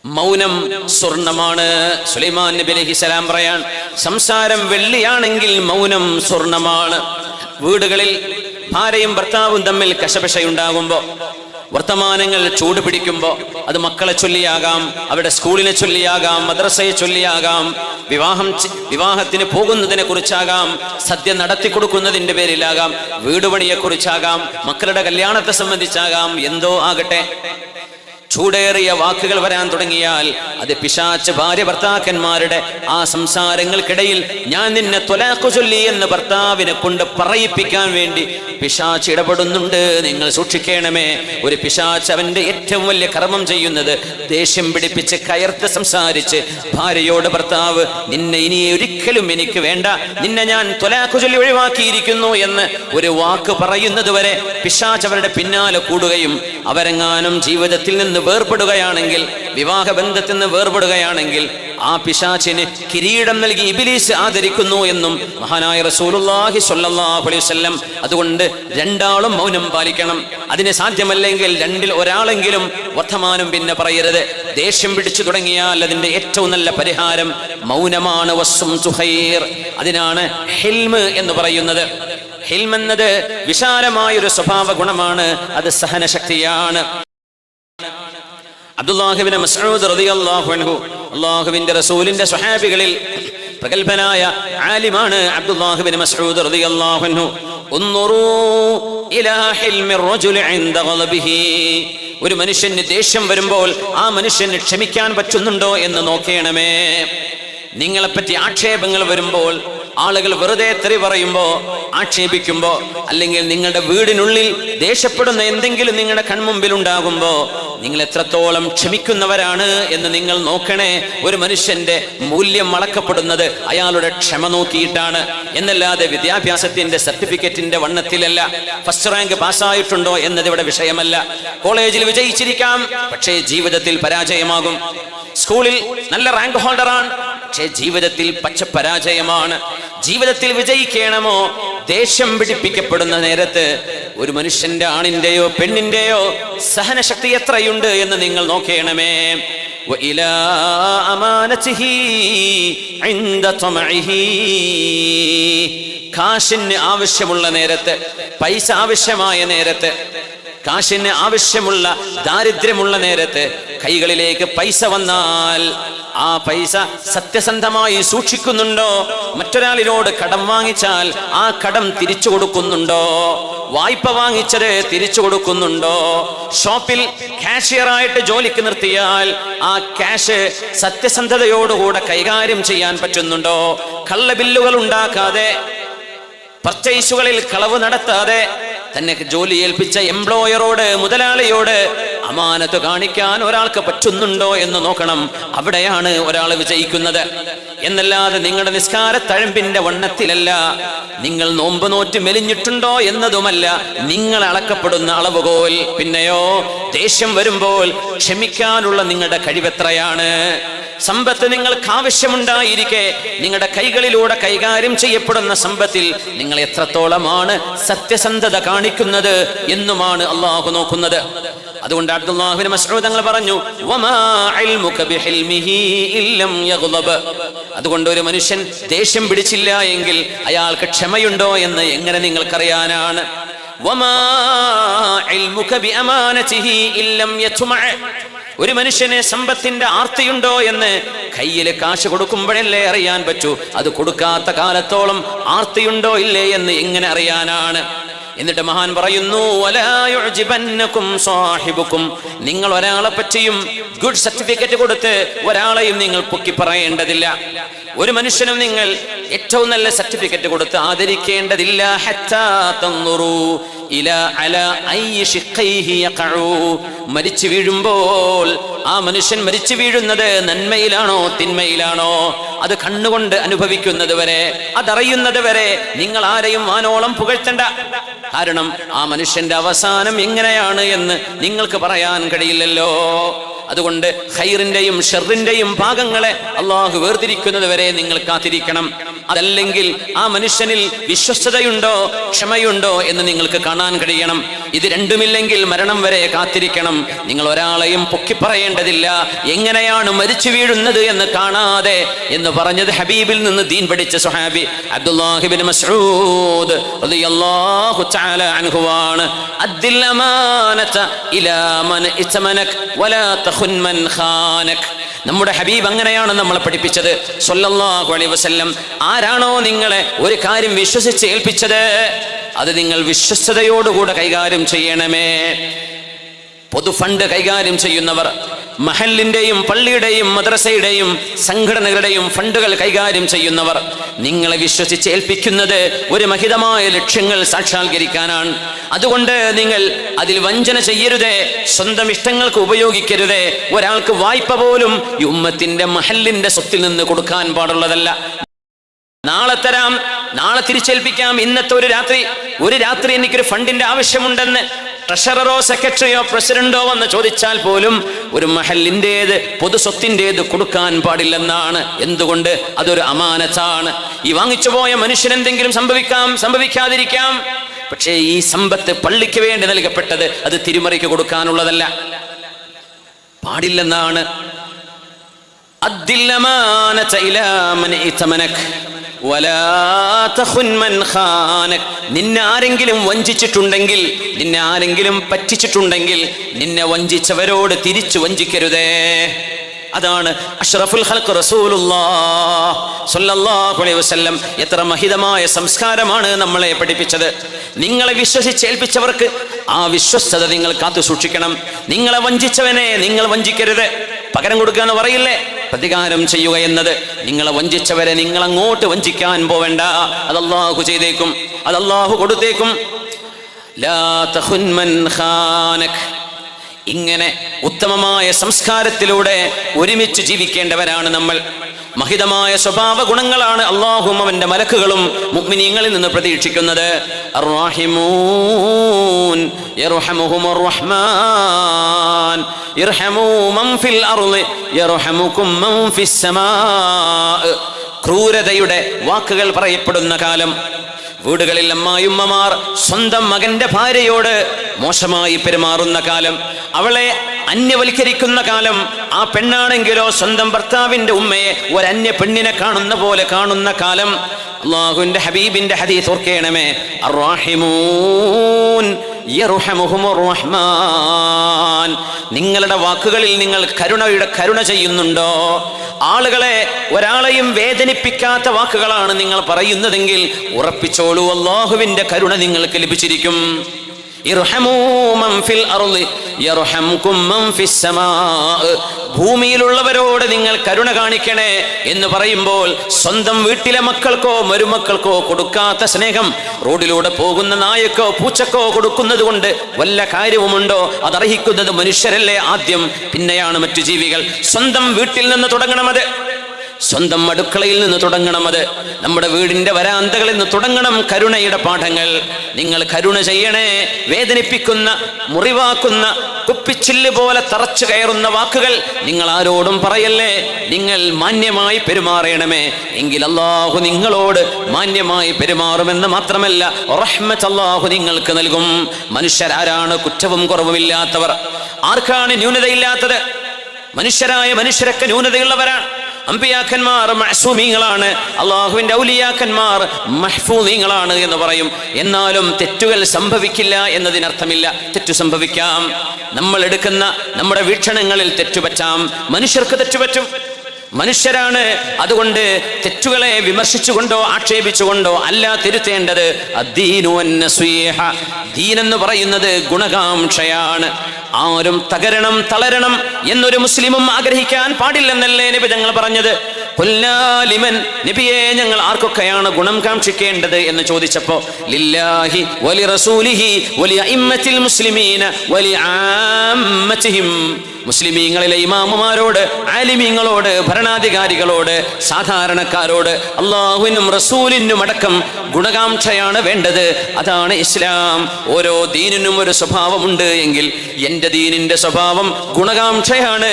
മൗനം സ്വർണമാണ്. സുലൈമാൻ നബി അലൈഹിസ്സലാം പറയാൻ, സംസാരം വെള്ളിയാണെങ്കിൽ മൗനം സ്വർണമാണ്. വീടുകളിൽ ഭാര്യയും ഭർത്താവും തമ്മിൽ കശപശയുണ്ടാകുമ്പോ വർത്തമാനങ്ങൾ ചൂട് പിടിക്കുമ്പോൾ അത് മക്കളെ ചൊല്ലിയാകാം, അവരുടെ സ്കൂളിനെ ചൊല്ലിയാകാം, മദ്രസയെ ചൊല്ലിയാകാം, വിവാഹത്തിന് പോകുന്നതിനെ കുറിച്ചാകാം, സദ്യ നടത്തി കൊടുക്കുന്നതിന്റെ പേരിലാകാം, വീട് പണിയെ കുറിച്ചാകാം, മക്കളുടെ കല്യാണത്തെ സംബന്ധിച്ചാകാം, എന്തോ ആകട്ടെ. ചൂടേറിയ വാക്കുകൾ വരാൻ തുടങ്ങിയാൽ അത് പിശാച് ഭാര്യ ഭർത്താക്കന്മാരുടെ ആ സംസാരങ്ങൾക്കിടയിൽ ഞാൻ നിന്നെ ത്വലാഖ് ചൊല്ലി എന്ന് ഭർത്താവിനെ കൊണ്ട് പറയിപ്പിക്കാൻ വേണ്ടി പിശാച് ഇടപെടുന്നുണ്ട്. നിങ്ങൾ സൂക്ഷിക്കണമേ. ഒരു പിശാച് അവന്റെ ഏറ്റവും വലിയ കർമ്മം ചെയ്യുന്നത് ദേഷ്യം പിടിപ്പിച്ച് കയർത്ത് സംസാരിച്ച് ഭാര്യയോട് ഭർത്താവ് നിന്നെ ഇനി ഒരിക്കലും എനിക്ക് വേണ്ട, നിന്നെ ഞാൻ ത്വലാഖ് ചൊല്ലി ഒഴിവാക്കിയിരിക്കുന്നു എന്ന് ഒരു വാക്ക് പറയുന്നത് വരെ പിശാച് അവരുടെ പിന്നാലെ കൂടുകയും അവരെങ്ങാനും ജീവിതത്തിൽ നിന്ന് വേർപെടുകയാണെങ്കിൽ, വിവാഹബന്ധത്തിൽ നിന്ന് വേർപെടുകയാണെങ്കിൽ ആ പിശാചിന് കിരീടം നൽകി ഇബ്ലീസ് ആദരിക്കുന്നു എന്നും മഹാനായ റസൂലുള്ളാഹി സ്വല്ലല്ലാഹു അലൈഹി വസല്ലം. അതുകൊണ്ട് രണ്ടാളും മൗനം പാലിക്കണം. അതിന് സാധ്യമല്ലെങ്കിൽ രണ്ടിൽ ഒരാളെങ്കിലും വർത്തമാനം പിന്നെ പറയരുത്. ദേഷ്യം പിടിച്ചു തുടങ്ങിയാൽ അതിന്റെ ഏറ്റവും നല്ല പരിഹാരം മൗനമാണ്. വസ്സുംതു ഖൈർ. അതിനാണ് ഹിൽമ് എന്ന് പറയുന്നത്. ഹിൽം എന്നത് വിശാലമായൊരു സ്വഭാവ ഗുണമാണ്. അത് സഹനശക്തിയാണ്. അബ്ദുല്ലാഹിബ്നു മസ്ഊദ് റളിയല്ലാഹു അൻഹു അല്ലാഹുവിന്റെ റസൂലിന്റെ സ്വഹാബികളിൽ പ്രഗൽഭനായ ആലിമാണ് അബ്ദുല്ലാഹിബ്നു മസ്ഊദ് റളിയല്ലാഹു അൻഹു. ഉൻറുൂ ഇലാ ഹിൽമിർ റജുലി ഇൻദ ഗളബിഹി. ഒരു മനുഷ്യന് ദേഷ്യം വരുമ്പോൾ ആ മനുഷ്യന് ക്ഷമിക്കാൻ പറ്റുന്നുണ്ടോ എന്ന് നോക്കണമേ. നിങ്ങളെപ്പറ്റി ആക്ഷേപങ്ങൾ വരുമ്പോൾ, ആളുകൾ വെറുതെ തെറി പറയുമ്പോ, ആക്ഷേപിക്കുമ്പോ, അല്ലെങ്കിൽ നിങ്ങളുടെ വീടിനുള്ളിൽ ദേഷ്യപ്പെടുന്ന എന്തെങ്കിലും നിങ്ങളുടെ കൺമുമ്പിൽ ഉണ്ടാകുമ്പോ നിങ്ങൾ എത്രത്തോളം ക്ഷമിക്കുന്നവരാണ് എന്ന് നിങ്ങൾ നോക്കണേ. ഒരു മനുഷ്യന്റെ മൂല്യം അളക്കപ്പെടുന്നത് അയാളുടെ ക്ഷമ നോക്കിയിട്ടാണ് എന്നല്ലാതെ വിദ്യാഭ്യാസത്തിന്റെ സർട്ടിഫിക്കറ്റിന്റെ വണ്ണത്തിലല്ല. ഫസ്റ്റ് റാങ്ക് പാസ്സായിട്ടുണ്ടോ എന്നത് ഇവിടെ വിഷയമല്ല. കോളേജിൽ വിജയിച്ചിരിക്കാം, പക്ഷേ ജീവിതത്തിൽ പരാജയമാകും. സ്കൂളിൽ നല്ല റാങ്ക് ഹോൾഡറാണ്, പക്ഷേ ജീവിതത്തിൽ പരാജയമാണ്. ജീവിതത്തിൽ വിജയിക്കണമോ? ദേഷ്യം പിടിപ്പിക്കപ്പെടുന്ന നേരത്ത് ഒരു മനുഷ്യന്റെ ആണിന്റെയോ പെണ്ണിന്റെയോ സഹനശക്തി എത്രയുണ്ട് എന്ന് നിങ്ങൾ നോക്കണമേ. വഇലാ അമാനതിഹി ഇൻദ തമഇഹി. കാശിന് ആവശ്യമുള്ള നേരത്ത്, പൈസ ആവശ്യമായ നേരത്ത്, കാശിന് ആവശ്യമുള്ള ദാരിദ്ര്യമുള്ള നേരത്ത് കൈകളിലേക്ക് പൈസ വന്നാൽ ആ പൈസ സത്യസന്ധമായി സൂക്ഷിക്കുന്നുണ്ടോ? മറ്റൊരാളിനോട് കടം വാങ്ങിച്ചാൽ ആ കടം തിരിച്ചു കൊടുക്കുന്നുണ്ടോ? വായ്പ വാങ്ങിച്ചത് തിരിച്ചു കൊടുക്കുന്നുണ്ടോ? ഷോപ്പിൽ കാഷ്യറായിട്ട് ജോലിക്ക് നിർത്തിയാൽ ആ ക്യാഷ് സത്യസന്ധതയോടുകൂടെ കൈകാര്യം ചെയ്യാൻ പറ്റുന്നുണ്ടോ? കള്ളബില്ലുകൾ ഉണ്ടാക്കാതെ, പർച്ചേസുകളിൽ കളവ് നടത്താതെ തന്നെ ജോലി ഏൽപ്പിച്ച എംപ്ലോയറോട്, മുതലാളിയോട് അമാനത്ത് കാണിക്കാൻ ഒരാൾക്ക് പറ്റുന്നുണ്ടോ എന്ന് നോക്കണം. അവിടെയാണ് ഒരാൾ വിജയിക്കുന്നത്. എന്നല്ലാതെ നിങ്ങളുടെ നിസ്കാര തഴമ്പിന്റെ വണ്ണത്തിലല്ല, നിങ്ങൾ നോമ്പ് നോറ്റ് മെലിഞ്ഞിട്ടുണ്ടോ എന്നതുമല്ല നിങ്ങൾ അളക്കപ്പെടുന്ന അളവുകോൽ. പിന്നെയോ ദേഷ്യം വരുമ്പോൾ ക്ഷമിക്കാനുള്ള നിങ്ങളുടെ കഴിവെത്രയാണ്? സമ്പത്ത് നിങ്ങൾക്ക് ആവശ്യമുണ്ടായിരിക്കെ നിങ്ങളുടെ കൈകളിലൂടെ കൈകാര്യം ചെയ്യപ്പെടുന്ന സമ്പത്തിൽ നിങ്ങൾ എത്രത്തോളമാണ് സത്യസന്ധത കാണിക്കുന്നത് എന്നുമാണ് അള്ളാഹു നോക്കുന്നത്. അതുകൊണ്ട് അബ്ദുല്ലാഹിബ്നു മസ്ഊദ് തങ്ങൾ പറഞ്ഞു, വമാ ഇൽമുക ബിഹിൽമിഹി ഇല്ലം യഗ്ളബ്. അതുകൊണ്ട് ഒരു മനുഷ്യൻ ദേഷ്യം പിടിച്ചില്ല എങ്കിൽ അയാൾക്ക് ക്ഷമയുണ്ടോ എന്ന് എങ്ങനെ നിങ്ങൾക്കറിയാനാണ്? വമാ ഇൽമുക ബിഅമാനതിഹി ഇല്ലം യത്മഅ. ഒരു മനുഷ്യന് സമ്പത്തിന്റെ ആർത്തിയുണ്ടോ എന്ന് കയ്യിൽ കാശ് കൊടുക്കുമ്പോഴല്ലേ അറിയാൻ പറ്റൂ. അത് കൊടുക്കാത്ത കാലത്തോളം ആർത്തിയുണ്ടോ ഇല്ലേ എന്ന് എങ്ങനെ അറിയാനാണ്? എന്നിട്ട് മഹാൻ പറയുന്നു, വലാ യുഅ്ജിബന്നകും സാഹിബുകും. നിങ്ങൾ ഒരാളെ പറ്റിയും ഗുഡ് സർട്ടിഫിക്കറ്റ് കൊടുത്ത് ഒരാളെയും നിങ്ങൾ പൊക്കി പറയേണ്ടതില്ല. ഒരു മനുഷ്യനും നിങ്ങൾ ഏറ്റവും നല്ല സർട്ടിഫിക്കറ്റ് കൊടുത്ത് ആദരിക്കേണ്ടതില്ല. ഹത്താ തൻദുറു ഇലാ അലാ അയ്യി ശിഖൈഹി യഖഉ. മരിച്ചു വീഴുമ്പോൾ ആ മനുഷ്യൻ മരിച്ചു വീഴുന്നത് നന്മയിലാണോ തിന്മയിലാണോ അത് കണ്ണുകൊണ്ട് അനുഭവിക്കുന്നത് വരെ, അതറിയുന്നത് വരെ നിങ്ങൾ ആരെയും വാനോളം പുകഴ്ത്തണ്ട. കാരണം ആ മനുഷ്യന്റെ അവസാനം എങ്ങനെയാണ് എന്ന് നിങ്ങൾക്ക് പറയാൻ കഴിയില്ലല്ലോ. അതുകൊണ്ട് ഖൈറിന്റെയും ഷർറിന്റെയും ഭാഗങ്ങളെ അള്ളാഹു വേർതിരിക്കുന്നത് വരെ നിങ്ങൾ കാത്തിരിക്കണം. അതല്ലെങ്കിൽ ആ മനുഷ്യനിൽ വിശ്വസ്തതയുണ്ടോ ക്ഷമയുണ്ടോ എന്ന് നിങ്ങൾക്ക് കാണാൻ കഴിയണം. ഇത് രണ്ടുമില്ലെങ്കിൽ മരണം വരെ കാത്തിരിക്കണം. നിങ്ങൾ ഒരാളെയും പൊക്കിപ്പറയേണ്ടതില്ല. എങ്ങനെയാണ് മരിച്ചു വീഴുന്നത് എന്ന് കാണാതെ എന്ന് പറഞ്ഞത് ഹബീബിൽ നിന്ന് ദീൻ പഠിച്ച സ്വഹാബി അബ്ദുല്ലാഹി ഇബ്നു മസ്ഊദ് റളിയല്ലാഹു തആല അൻഹുവാണ്. അദ്ദിൽ അമാനത ഇലാ മൻ ഇതമനക വലാ തഖുൻ മൻ ഖാനക. നമ്മുടെ ഹബീബ് അങ്ങനെയാണ് നമ്മളെ പഠിപ്പിച്ചത് സ്വല്ലല്ലാഹു അലൈഹി വസല്ലം. ആരാണോ നിങ്ങളെ ഒരു കാര്യം വിശ്വസിച്ച് ഏൽപ്പിച്ചത് അത് നിങ്ങൾ വിശ്വസ്തയോടുകൂടെ കൈകാര്യം ചെയ്യണമേ. പൊതു ഫണ്ട് കൈകാര്യം ചെയ്യുന്നവർ, മഹലിന്റെയും പള്ളിയുടെയും മദ്രസയുടെയും സംഘടനകളുടെയും ഫണ്ടുകൾ കൈകാര്യം ചെയ്യുന്നവർ, നിങ്ങളെ വിശ്വസിച്ച് ഏൽപ്പിക്കുന്നത് ഒരു മഹിതമായ ലക്ഷ്യങ്ങൾ സാക്ഷാത്കരിക്കാനാണ്. അതുകൊണ്ട് നിങ്ങൾ അതിൽ വഞ്ചന ചെയ്യരുതേ, സ്വന്തം ഇഷ്ടങ്ങൾക്ക് ഉപയോഗിക്കരുതേ. ഒരാൾക്ക് വായ്പ പോലും ഈ ഉമ്മത്തിന്റെ മഹലിന്റെ സ്വത്തിൽ നിന്ന് കൊടുക്കാൻ പാടുള്ളതല്ല. നാളെ തരാം, നാളെ തിരിച്ചേൽപ്പിക്കാം, ഇന്നത്തെ ഒരു രാത്രി എനിക്കൊരു ഫണ്ടിന്റെ ആവശ്യമുണ്ടെന്ന് ട്രഷററോ സെക്രട്ടറിയോ പ്രസിഡന്റോ വന്ന് ചോദിച്ചാൽ പോലും ഒരു മഹലിന്റേത് പൊതു സ്വത്തിൻ്റെത് കൊടുക്കാൻ പാടില്ലെന്നാണ്. എന്തുകൊണ്ട്? അതൊരു അമാനത്താണ്. ഈ വാങ്ങിച്ചു പോയ മനുഷ്യൻ എന്തെങ്കിലും സംഭവിക്കാതിരിക്കാം. പക്ഷേ ഈ സമ്പത്ത് പള്ളിക്ക് വേണ്ടി നൽകപ്പെട്ടത് അത് തിരുമറിക്ക് കൊടുക്കാനുള്ളതല്ല, പാടില്ലെന്നാണ്. അദ്ദിൽ അമാനത ഇലാ മൻ ഇതമനക വലാ തഖുൻ മൻ ഖാനക. നിന്നെ ആരെങ്കിലും വഞ്ചിച്ചിട്ടുണ്ടെങ്കിൽ, നിന്നെ ആരെങ്കിലും പറ്റിച്ചിട്ടുണ്ടെങ്കിൽ, നിന്നെ വഞ്ചിച്ചവരോട് തിരിച്ചു വഞ്ചിക്കരുതേ. അതാണ് അഷ്റഫുൽ ഖൽഖ് റസൂലുള്ളാഹ് സ്വല്ലല്ലാഹു അലൈഹി വസല്ലം. എത്ര മഹിതമായ സംസ്കാരമാണ് നമ്മളെ പഠിപ്പിച്ചത്. നിങ്ങളെ വിശ്വസിച്ചേൽപ്പിച്ചവർക്ക് ആ വിശ്വസ്തത നിങ്ങൾ കാത്തു സൂക്ഷിക്കണം. നിങ്ങളെ വഞ്ചിച്ചവനെ നിങ്ങൾ വഞ്ചിക്കരുത്. പകരം കൊടുക്കുക എന്ന് പറയില്ലേ, പ്രതികാരം ചെയ്യുക എന്നത്. നിങ്ങളെ വഞ്ചിച്ചവരെ നിങ്ങൾ അങ്ങോട്ട് വഞ്ചിക്കാൻ പോവേണ്ട. അത് അല്ലാഹു ചെയ്തേക്കും, അത് അല്ലാഹു കൊടുത്തേക്കും. ലാ തഖുൻ മൻ ഖാനക. ഇങ്ങനെ ഉത്തമമായ സംസ്കാരത്തിലൂടെ ഒരുമിച്ച് ജീവിക്കേണ്ടവരാണ് നമ്മൾ. മഹിതമായ സ്വഭാവ ഗുണങ്ങളാണ് അല്ലാഹുവും അവന്റെ മലക്കുകളും മുഅ്മിനീങ്ങളിൽ നിന്ന് പ്രതീക്ഷിക്കുന്നത്. അർറഹിമൂൻ യർഹമുഹുമുർ റഹ്മാൻ ഇർഹമൂ മൻ ഫിൽ അർളി യർഹമുകും മൻ ഫിസ് സമാ. ക്രൂരതയുടെ വാക്കുകൾ പറയപ്പെടുന്ന കാലം, വീടുകളിൽ അമ്മായിമ്മമാർ സ്വന്തം മകന്റെ ഭാര്യയോട് മോശമായി പെരുമാറുന്ന കാലം, അവളെ അന്യവൽക്കരിക്കുന്ന കാലം, ആ പെണ്ണാണെങ്കിലോ സ്വന്തം ഭർത്താവിന്റെ ഉമ്മയെ ഒരു അന്യ പെണ്ണിനെ കാണുന്ന പോലെ കാണുന്ന കാലം. അല്ലാഹുവിന്റെ ഹബീബിന്റെ ഹദീസ് ഓർക്കേണമേ, അർറഹിമൂൻ യർഹമുഹുമുർ റഹ്മാൻ. നിങ്ങളുടെ വാക്കുകളിൽ നിങ്ങൾ കരുണ ചെയ്യുന്നുണ്ടോ? ആളുകളെ, ഒരാളെയും വേദനിപ്പിക്കാത്ത വാക്കുകളാണ് നിങ്ങൾ പറയുന്നതെങ്കിൽ ഉറപ്പിച്ചോളൂ, അല്ലാഹുവിന്റെ കരുണ നിങ്ങൾക്ക് ലഭിച്ചിരിക്കും. ഇർഹമൂ മൻ ഫിൽ അർളി യർഹംകും മൻ ഫിസ് സമാ. ഭൂമിയിലുള്ളവരോട് നിങ്ങൾ കരുണ കാണിക്കണേ എന്ന് പറയുമ്പോൾ സ്വന്തം വീട്ടിലെ മക്കൾക്കോ മരുമക്കൾക്കോ കൊടുക്കാത്ത സ്നേഹം റോഡിലൂടെ പോകുന്ന നായക്കോ പൂച്ചക്കോ കൊടുക്കുന്നത് കൊണ്ട് വല്ല കാര്യവുമുണ്ടോ? അതർഹിക്കുന്നത് മനുഷ്യരല്ലേ ആദ്യം, പിന്നെയാണ് മറ്റു ജീവികൾ. സ്വന്തം വീട്ടിൽ നിന്ന് തുടങ്ങണമത്, സ്വന്തം അടുക്കളയിൽ നിന്ന് തുടങ്ങണമത്, നമ്മുടെ വീടിന്റെ വരാന്തകളിൽ നിന്ന് തുടങ്ങണം കരുണയുടെ പാഠങ്ങൾ. നിങ്ങൾ കരുണ ചെയ്യണേ. വേദനിപ്പിക്കുന്ന, മുറിവാക്കുന്ന, കുപ്പിച്ചില്ല് പോലെ തറച്ചു കയറുന്ന വാക്കുകൾ നിങ്ങൾ ആരോടും പറയല്ലേ. നിങ്ങൾ മാന്യമായി പെരുമാറണമേ, എങ്കിൽ അല്ലാഹു നിങ്ങളോട് മാന്യമായി പെരുമാറുമെന്ന് മാത്രമല്ല റഹ്മത്ത് അല്ലാഹു നിങ്ങൾക്ക് നൽകും. മനുഷ്യരാരാണ് കുറ്റവും കുറവുമില്ലാത്തവർ? ആർക്കാണ് ന്യൂനതയില്ലാത്തത്? മനുഷ്യരൊക്കെ ന്യൂനതയുള്ളവരാണ്. അമ്പിയാക്കന്മാർ മഅ്സൂമീങ്ങളാണ്, അള്ളാഹുവിന്റെ ഔലിയാക്കന്മാർ മഹ്ഫൂദീങ്ങളാണ് എന്ന് പറയും. എന്നാലും തെറ്റുകൾ സംഭവിക്കില്ല എന്നതിനർത്ഥമില്ല. തെറ്റു സംഭവിക്കാം. നമ്മൾ എടുക്കുന്ന നമ്മുടെ വീക്ഷണങ്ങളിൽ തെറ്റുപറ്റാം. മനുഷ്യർക്ക് തെറ്റുപറ്റും, മനുഷ്യരാണ്. അതുകൊണ്ട് തെറ്റുകളെ വിമർശിച്ചുകൊണ്ടോ ആക്ഷേപിച്ചുകൊണ്ടോ അല്ല തിരുത്തേണ്ടത്. അദ്ദീനു അന്നസീഹ. ദീൻ എന്ന് പറയുന്നത് ഗുണകാംക്ഷയാണ്. ആരും തളരണം എന്നൊരു മുസ്ലിമും ആഗ്രഹിക്കാൻ പാടില്ലെന്നല്ലേ നബി തങ്ങൾ പറഞ്ഞത്. ലിമൻ, നബിയെ ഞങ്ങൾ ആർക്കൊക്കെയാണ് ഗുണം കാക്ഷിക്കേണ്ടത് എന്ന് ചോദിച്ചപ്പോ ലില്ലാഹി വലി റസൂലിഹി വലി അഇമ്മത്തിൽ മുസ്ലിമീന വലി ആമ്മതിഹിം. മുസ്ലിമീങ്ങളിലെ ഇമാമുമാരോട്, ആലിമീങ്ങളോട്, ഭരണാധികാരികളോട്, സാധാരണക്കാരോട് അള്ളാഹുവിനും റസൂലിനും അടക്കം ഗുണകാംക്ഷയാണ് വേണ്ടത്. അതാണ് ഇസ്ലാം. ഓരോ ദീനിനും ഒരു സ്വഭാവമുണ്ട് എങ്കിൽ എൻ്റെ ദീനിന്റെ സ്വഭാവം ഗുണകാംക്ഷയാണ്,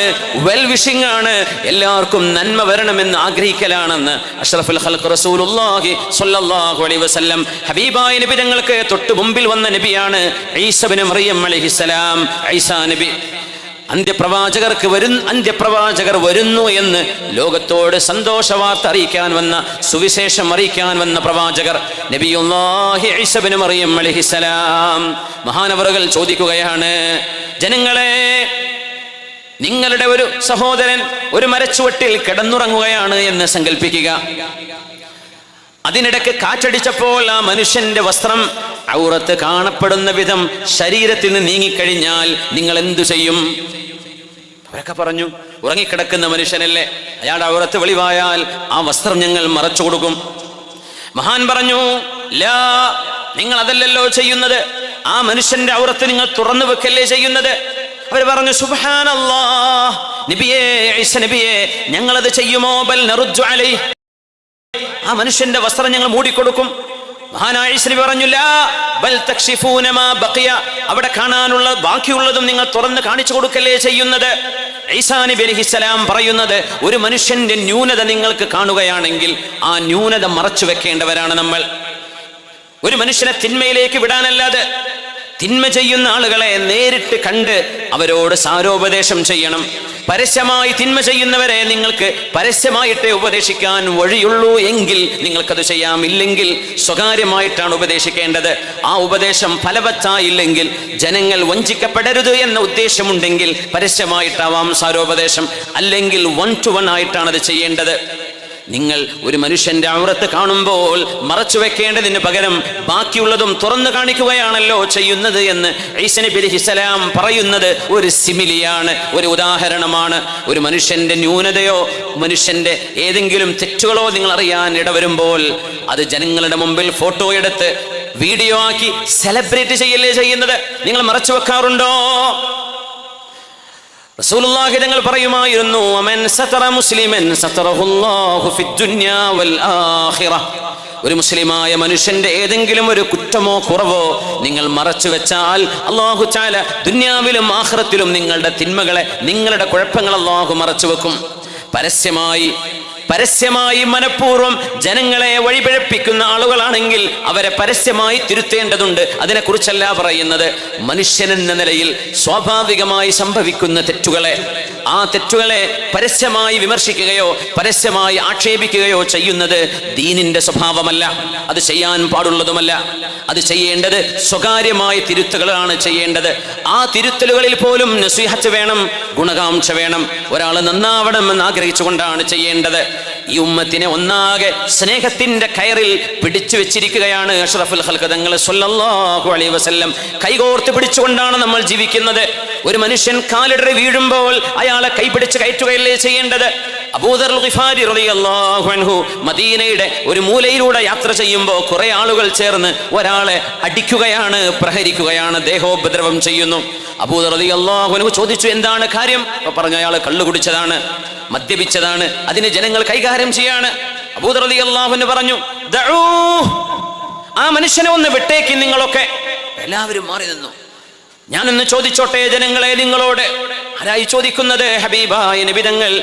വെൽ വിഷിംഗ് ആണ്, എല്ലാവർക്കും നന്മ വരണമെന്ന് ആഗ്രഹിക്കലാണെന്ന് അഷ്റഫുൽ ഖൽഖ് റസൂലുള്ളാഹി സ്വല്ലല്ലാഹു അലൈഹി വസല്ലം ഹബീബായ നബി തങ്ങൾക്ക് തൊട്ട് മുമ്പിൽ വന്ന നബിയാണ് ഈസ ഇബ്നു മറിയം അലൈഹിസ്സലാം. ഈസാ നബി അന്ത്യപ്രവാചകർ വരുന്നു എന്ന് ലോകത്തോട് സന്തോഷ വാർത്ത അറിയിക്കാൻ വന്ന, സുവിശേഷം അറിയിക്കാൻ വന്ന പ്രവാചകർ നബിയുല്ലാഹി ഈസ ഇബ്നു മറിയം അലൈഹിസ്സലാം. മഹാനവറുകൾ ചോദിക്കുകയാണ്, ജനങ്ങളെ, നിങ്ങളുടെ ഒരു സഹോദരൻ ഒരു മരച്ചുവട്ടിൽ കിടന്നുറങ്ങുകയാണ് എന്ന് സങ്കല്പിക്കുക. അതിനിടയ്ക്ക് കാറ്റടിച്ചപ്പോൾ ആ മനുഷ്യന്റെ വസ്ത്രം ഔറത്ത് കാണപ്പെടുന്ന വിധം ശരീരത്തിൽ നിന്ന് നീങ്ങിക്കഴിഞ്ഞാൽ നിങ്ങൾ എന്തു ചെയ്യും? അവരൊക്കെ പറഞ്ഞു, ഉറങ്ങിക്കിടക്കുന്ന മനുഷ്യനല്ലേ, അയാളുടെ ഔറത്ത് വെളിവായാൽ ആ വസ്ത്രം ഞങ്ങൾ മറച്ചു കൊടുക്കും. മഹാൻ പറഞ്ഞു, ലാ, നിങ്ങൾ അതല്ലല്ലോ ചെയ്യുന്നത്, ആ മനുഷ്യന്റെ ഔറത്ത് നിങ്ങൾ തുറന്നു വെക്കല്ലേ ചെയ്യുന്നത്. അവർ പറഞ്ഞു, സുബ്ഹാനല്ലാഹ് നബിയേ, ഈസ നബിയേ, ഞങ്ങളത് ചെയ്യുമോ? ബൽ നറുദ്ദു അലൈഹി, ആ മനുഷ്യന്റെ വസ്ത്രം ഞങ്ങൾ മൂടിക്കൊടുക്കും. മഹാനായ ഈസ നബി പറഞ്ഞു, ലാ ബൽ തക്ഷിഫൂന മാ ബഖിയ, അവിടെ കാണാനുള്ള ബാക്കിയുള്ളതും നിങ്ങൾ തുറന്ന് കാണിച്ചു കൊടുക്കല്ലേ ചെയ്യുന്നത്. ഈസാ നബി അലൈഹിസ്സലാം പറയുന്നത്, ഒരു മനുഷ്യന്റെ ന്യൂനത നിങ്ങൾക്ക് കാണുകയാണെങ്കിൽ ആ ന്യൂനത മറച്ചു വെക്കേണ്ടവരാണ് നമ്മൾ. ഒരു മനുഷ്യനെ തിന്മയിലേക്ക് വിടാനല്ലാതെ തിന്മ ചെയ്യുന്ന ആളുകളെ നേരിട്ട് കണ്ട് അവരോട് സാരോപദേശം ചെയ്യണം. പരസ്യമായി തിന്മ ചെയ്യുന്നവരെ നിങ്ങൾക്ക് പരസ്യമായിട്ടേ ഉപദേശിക്കാൻ വഴിയുള്ളൂ എങ്കിൽ നിങ്ങൾക്കത് ചെയ്യാം. ഇല്ലെങ്കിൽ സ്വകാര്യമായിട്ടാണ് ഉപദേശിക്കേണ്ടത്. ആ ഉപദേശം ഫലവത്തായില്ലെങ്കിൽ, ജനങ്ങൾ വഞ്ചിക്കപ്പെടരുത് എന്ന ഉദ്ദേശമുണ്ടെങ്കിൽ പരസ്യമായിട്ടാവാം സാരോപദേശം, അല്ലെങ്കിൽ 1 to 1 ആയിട്ടാണ് അത് ചെയ്യേണ്ടത്. നിങ്ങൾ ഒരു മനുഷ്യന്റെ ഔറത്ത് കാണുമ്പോൾ മറച്ചു വെക്കേണ്ടതിന് പകരം ബാക്കിയുള്ളതും തുറന്നു കാണിക്കുകയാണല്ലോ ചെയ്യുന്നത് എന്ന് ഈസ നബി അലൈഹിസ്സലാം പറയുന്നത് ഒരു സിമിലിയാണ്, ഒരു ഉദാഹരണമാണ്. ഒരു മനുഷ്യന്റെ ന്യൂനതയോ മനുഷ്യന്റെ ഏതെങ്കിലും തെറ്റുകളോ നിങ്ങൾ അറിയാൻ ഇടവരുമ്പോൾ അത് ജനങ്ങളുടെ മുമ്പിൽ ഫോട്ടോ എടുത്ത് വീഡിയോ ആക്കി സെലിബ്രേറ്റ് ചെയ്യല്ലേ ചെയ്യുന്നത്. നിങ്ങൾ മറച്ചു വെക്കാറുണ്ടോ? റസൂലുള്ളാഹി തങ്ങൾ പറയുമായിരുന്നു, അമൻ സതറ മുസ്ലിമൻ സതറഹുല്ലാഹു ഫിദ്ദുനിയാ വൽ ആഖിറ, ഒരു മുസ്ലിമായ മനുഷ്യന്റെ ഏതെങ്കിലും ഒരു കുറ്റമോ കുറവോ നിങ്ങൾ മറച്ചു വെച്ചാൽ അല്ലാഹു തആല ദുനിയാവിലും ആഖിറത്തിലും നിങ്ങളുടെ തിന്മകളെ, നിങ്ങളുടെ കുഴപ്പങ്ങൾ അല്ലാഹു മറച്ചു വെക്കും. പരസ്യമായി മനഃപൂർവ്വം ജനങ്ങളെ വഴിപിഴപ്പിക്കുന്ന ആളുകളാണെങ്കിൽ അവരെ പരസ്യമായി തിരുത്തേണ്ടതുണ്ട്. അതിനെക്കുറിച്ചല്ല പറയുന്നത്. മനുഷ്യനെന്ന നിലയിൽ സ്വാഭാവികമായി സംഭവിക്കുന്ന തെറ്റുകളെ, ആ തെറ്റുകളെ പരസ്യമായി വിമർശിക്കുകയോ പരസ്യമായി ആക്ഷേപിക്കുകയോ ചെയ്യുന്നത് ദീനിന്റെ സ്വഭാവമല്ല. അത് ചെയ്യാൻ പാടുള്ളതുമല്ല. അത് ചെയ്യേണ്ടത് സ്വകാര്യമായ തിരുത്തുകളാണ് ചെയ്യേണ്ടത്. ആ തിരുത്തലുകളിൽ പോലും നസീഹത്ത് വേണം, ഗുണകാംക്ഷ വേണം. ഒരാൾ നന്നാവണമെന്ന് ആഗ്രഹിച്ചുകൊണ്ടാണ് ചെയ്യേണ്ടത്. ഈ ഉമ്മത്തിനെ ഒന്നാകെ സ്നേഹത്തിന്റെ കയറിൽ പിടിച്ചു വെച്ചിരിക്കുകയാണ് അഷ്റഫുൽ ഖൽഖ് തങ്ങൾ സ്വല്ലല്ലാഹു അലൈഹി വസല്ലം. കൈകോർത്ത് പിടിച്ചുകൊണ്ടാണ് നമ്മൾ ജീവിക്കുന്നത്. ഒരു മനുഷ്യൻ കാലിടറി വീഴുമ്പോൾ അയാളെ കൈപിടിച്ച് കയറ്റുകയല്ലേ ചെയ്യേണ്ടത്. അബൂദർ ഗിഫാരി റളിയല്ലാഹു അൻഹു മദീനയുടെ ഒരു മൂലയിലൂടെ യാത്ര ചെയ്യുമ്പോൾ കുറെ ആളുകൾ ചേർന്ന് ഒരാളെ അടിക്കുകയാണ്, പ്രഹരിക്കുകയാണ്, ദേഹോപദ്രവം ചെയ്യുന്നു. അബൂദർ റളിയല്ലാഹു അൻഹു ചോദിച്ചു, എന്താണ് കാര്യം? പറഞ്ഞു, അയാൾ കള്ളു കുടിച്ചതാണ്, മദ്യപിച്ചതാണ്, അതിന് ജനങ്ങൾ കൈകാര്യം ചെയ്യാണ്. അബൂദർ റളിയല്ലാഹു അൻഹു പറഞ്ഞു, ദഊ, ആ മനുഷ്യനെ ഒന്ന് വിട്ടേക്ക് നിങ്ങളൊക്കെ. എല്ലാവരും മാറി നിന്നു. ഞാനൊന്ന് ചോദിച്ചോട്ടെ ജനങ്ങളെ നിങ്ങളോട്. ആരായി ചോദിക്കുന്നത്? ഹബീബായ നബി തങ്ങൾ.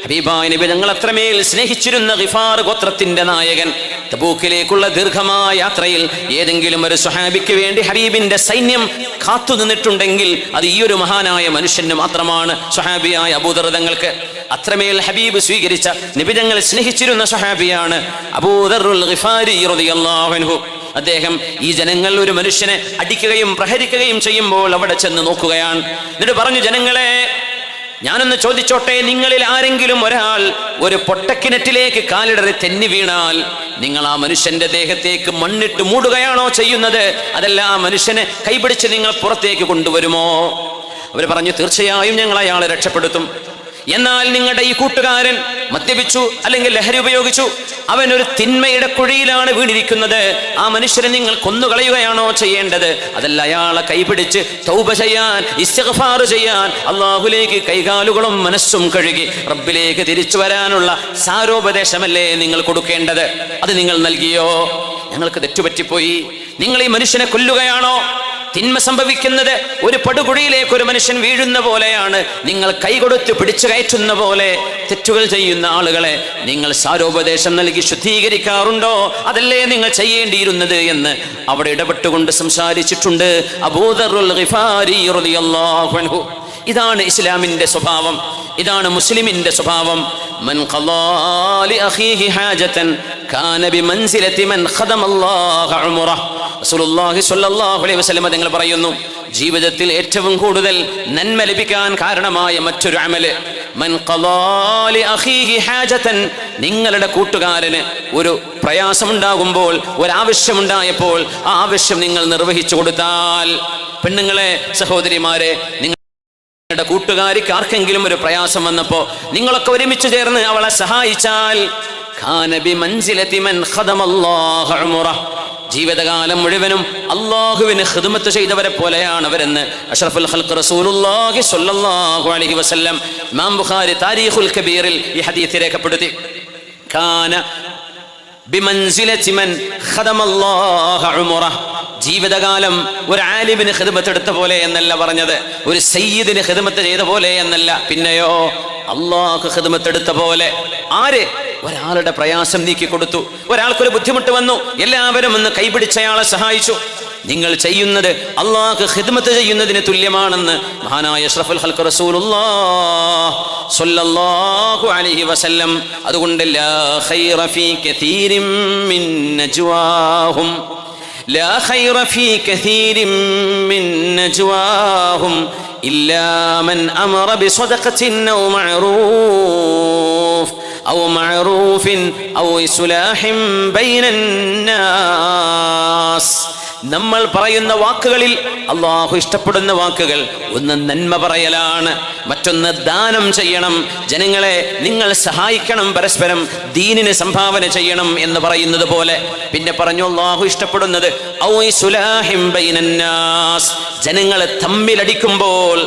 ഹബീബായ നബി തങ്ങൾ അത്രമേൽ സ്നേഹിച്ചിരുന്ന ഗിഫാർ ഗോത്രത്തിന്റെ നായകൻ. തബൂക്കിലേക്കുള്ള ദീർഘമായ യാത്രയിൽ ഏതെങ്കിലും ഒരു സ്വഹാബിക്ക് വേണ്ടി ഹബീബിന്റെ സൈന്യം കാത്തു നിന്നിട്ടുണ്ടെങ്കിൽ അത് ഈ ഒരു മഹാനായ മനുഷ്യന് മാത്രമാണ്, സ്വഹാബിയായ അബൂദർ തങ്ങൾക്ക്. അത്രമേൽ ഹബീബ് സ്വീകരിച്ച, നബി തങ്ങൾ സ്നേഹിച്ചിരുന്ന സ്വഹാബിയാണ് അബൂദറുൽ ഗിഫാരി റളിയല്ലാഹു അൻഹു. അദ്ദേഹം ഈ ജനങ്ങൾ ഒരു മനുഷ്യനെ അടിക്കുകയും പ്രഹരിക്കുകയും ചെയ്യുമ്പോൾ അവിടെ ചെന്ന് നോക്കുകയാണ്. എന്നിട്ട് പറഞ്ഞു, ജനങ്ങളെ, ഞാനൊന്ന് ചോദിച്ചോട്ടെ, നിങ്ങളിൽ ആരെങ്കിലും ഒരാൾ ഒരു പൊട്ടക്കിണറ്റിലേക്ക് കാലിടറി തെന്നി വീണാൽ നിങ്ങൾ ആ മനുഷ്യന്റെ ദേഹത്തേക്ക് മണ്ണിട്ട് മൂടുകയാണോ ചെയ്യുന്നത്? അതല്ല ആ മനുഷ്യനെ കൈപിടിച്ച് നിങ്ങൾ പുറത്തേക്ക് കൊണ്ടുവരുമോ? അവർ പറഞ്ഞു, തീർച്ചയായും ഞങ്ങൾ അയാളെ രക്ഷപ്പെടുത്തും. എന്നാൽ നിങ്ങളുടെ ഈ കൂട്ടുകാരൻ മദ്യപിച്ചു അല്ലെങ്കിൽ ലഹരി ഉപയോഗിച്ചു, അവൻ ഒരു തിന്മയുടെ കുഴിയിലാണ് വീണിരിക്കുന്നത്. ആ മനുഷ്യരെ നിങ്ങൾ കൊന്നുകളയുകയാണോ ചെയ്യേണ്ടത്? അതല്ല, അയാളെ കൈപിടിച്ച് തൗബ ചെയ്യാൻ, ഇസ്തിഗ്ഫാർ ചെയ്യാൻ, അള്ളാഹുലേക്ക് കൈകാലുകളും മനസ്സും കഴുകി റബ്ബിലേക്ക് തിരിച്ചു വരാനുള്ള സാരോപദേശമല്ലേ നിങ്ങൾ കൊടുക്കേണ്ടത്? അത് നിങ്ങൾ നൽകിയോ? ഞങ്ങൾക്ക് തെറ്റുപറ്റിപ്പോയി. നിങ്ങൾ ഈ മനുഷ്യനെ കൊല്ലുകയാണോ? തിന്മ സംഭവിക്കുന്നത് ഒരു പടുകുഴിയിലേക്ക് ഒരു മനുഷ്യൻ വീഴുന്ന പോലെയാണ്. നിങ്ങൾ കൈകൊടുത്ത് പിടിച്ചു കയറ്റുന്ന പോലെ തെറ്റുകൾ ചെയ്യുന്ന ആളുകളെ നിങ്ങൾ സാരോപദേശം നൽകി ശുദ്ധീകരിക്കാറുണ്ടോ? അതല്ലേ നിങ്ങൾ ചെയ്യേണ്ടിയിരുന്നത് എന്ന് അവിടെ ഇടപെട്ടുകൊണ്ട് സംസാരിച്ചിട്ടുണ്ട് അബൂദറുൽ ഗിഫാരി റളിയല്ലാഹു അൻഹു. ഇതാണ് ഇസ്ലാമിന്റെ സ്വഭാവം, ഇതാണ് മുസ്ലിമിന്റെ സ്വഭാവം. മൻ ഖളാ ലി അഖീഹി ഹാജതൻ കാന ബിമൻസിലതി മൻ ഖദമല്ലാഹ ഉംറഹ്. റസൂലുള്ളാഹി സ്വല്ലല്ലാഹു അലൈഹി വസല്ലം തങ്ങൾ പറയുന്നു, ജീവിതത്തിൽ ഏറ്റവും കൂടുതൽ നന്മ ലഭിക്കാൻ കാരണമായ മറ്റൊരു അമല്, മൻ ഖളാ ലി അഖീഹി ഹാജതൻ, നിങ്ങളുടെ കൂട്ടുകാരന് ഒരു പ്രയാസമുണ്ടാകുമ്പോൾ, ഒരാവശ്യമുണ്ടായപ്പോൾ ആ ആവശ്യം നിങ്ങൾ നിർവഹിച്ചു കൊടുത്താൽ. പെണ്ണുങ്ങളെ, സഹോദരിമാരെ, നിങ്ങളുടെ കൂട്ടുകാരിക്ക് ആർക്കെങ്കിലും ഒരു പ്രയാസം വന്നപ്പോ നിങ്ങളൊക്കെ ഒരുമിച്ച് ചേർന്ന് അവളെ സഹായിച്ചാൽ, കാന ബിമൻസിലതി മൻ ഖദമല്ലാഹ ഉംറഹ്, ജീവിതകാലം മുഴുവനും അള്ളാഹുവിന് ഖിദ്മത്ത് ചെയ്തവരെ പോലെയാണ് അവരെന്ന് അഷ്റഫുൽ ഖൽഖ് റസൂലുള്ളാഹി സ്വല്ലല്ലാഹു അലൈഹി വസല്ലം ഇമാം ബുഖാരി താരീഖുൽ കബീറിൽ ഈ ഹദീസ് രേഖപ്പെടുത്തി. കാന ബിമൻസിലതി മൻ ഖദമല്ലാഹ ഉംറഹ്, ജീവിതകാലം ഒരു ആലിമിന് ഖിദ്മത്ത് എടുത്ത പോലെ എന്നല്ല പറഞ്ഞത്, ഒരു സയ്യിദിന് ഖിദ്മത്ത് ചെയ്ത പോലെ എന്നല്ല. പിന്നെയോ അള്ളാഹു ഖിദ്മത്ത് എടുത്ത പോലെ. ആര്? ഒരാളുടെ പ്രയാസം നീക്കി കൊടുത്തു, ഒരാൾക്കൊരു ബുദ്ധിമുട്ട് വന്നു, എല്ലാവരും ഒന്ന് കൈപിടിച്ചയാളെ സഹായിച്ചു. നിങ്ങൾ ചെയ്യുന്നത് അള്ളാഹു ഖിദ്മത്ത് ചെയ്യുന്നതിന് തുല്യമാണെന്ന് മഹാനായ അഷ്റഫുൽ ഖൽഖ് റസൂലുള്ളാഹി സ്വല്ലല്ലാഹു അലൈഹി വസല്ലം. അതുകൊണ്ട് ലാ ഖൈറ ഫീ കസീരിൻ മിൻ നജ്വാഹും, ലാ ഖൈറ ഫീ കസീരിൻ മിൻ നജ്വാഹും ഇല്ലാ മൻ അമറ ബിസദഖത്തിൻ ഔ മഅറൂഫ് ഔ മഅറൂഫിൻ ഔ ഇസ്ലാഹിൻ ബൈനൻ നാസ്. നമ്മൾ പറയുന്ന വാക്കുകളിൽ അള്ളാഹു ഇഷ്ടപ്പെടുന്ന വാക്കുകൾ ഒന്ന് നന്മ പറയലാണ്, മറ്റൊന്ന് ദാനം ചെയ്യണം, ജനങ്ങളെ നിങ്ങൾ സഹായിക്കണം, പരസ്പരം ദീനിന് സംഭാവന ചെയ്യണം എന്ന് പറയുന്നത് പോലെ. പിന്നെ പറഞ്ഞു അള്ളാഹു ഇഷ്ടപ്പെടുന്നത് ഔ ഇസ്ലാഹിൻ ബൈനൻ നാസ്, ജനങ്ങളെ തമ്മിലടിക്കുമ്പോൾ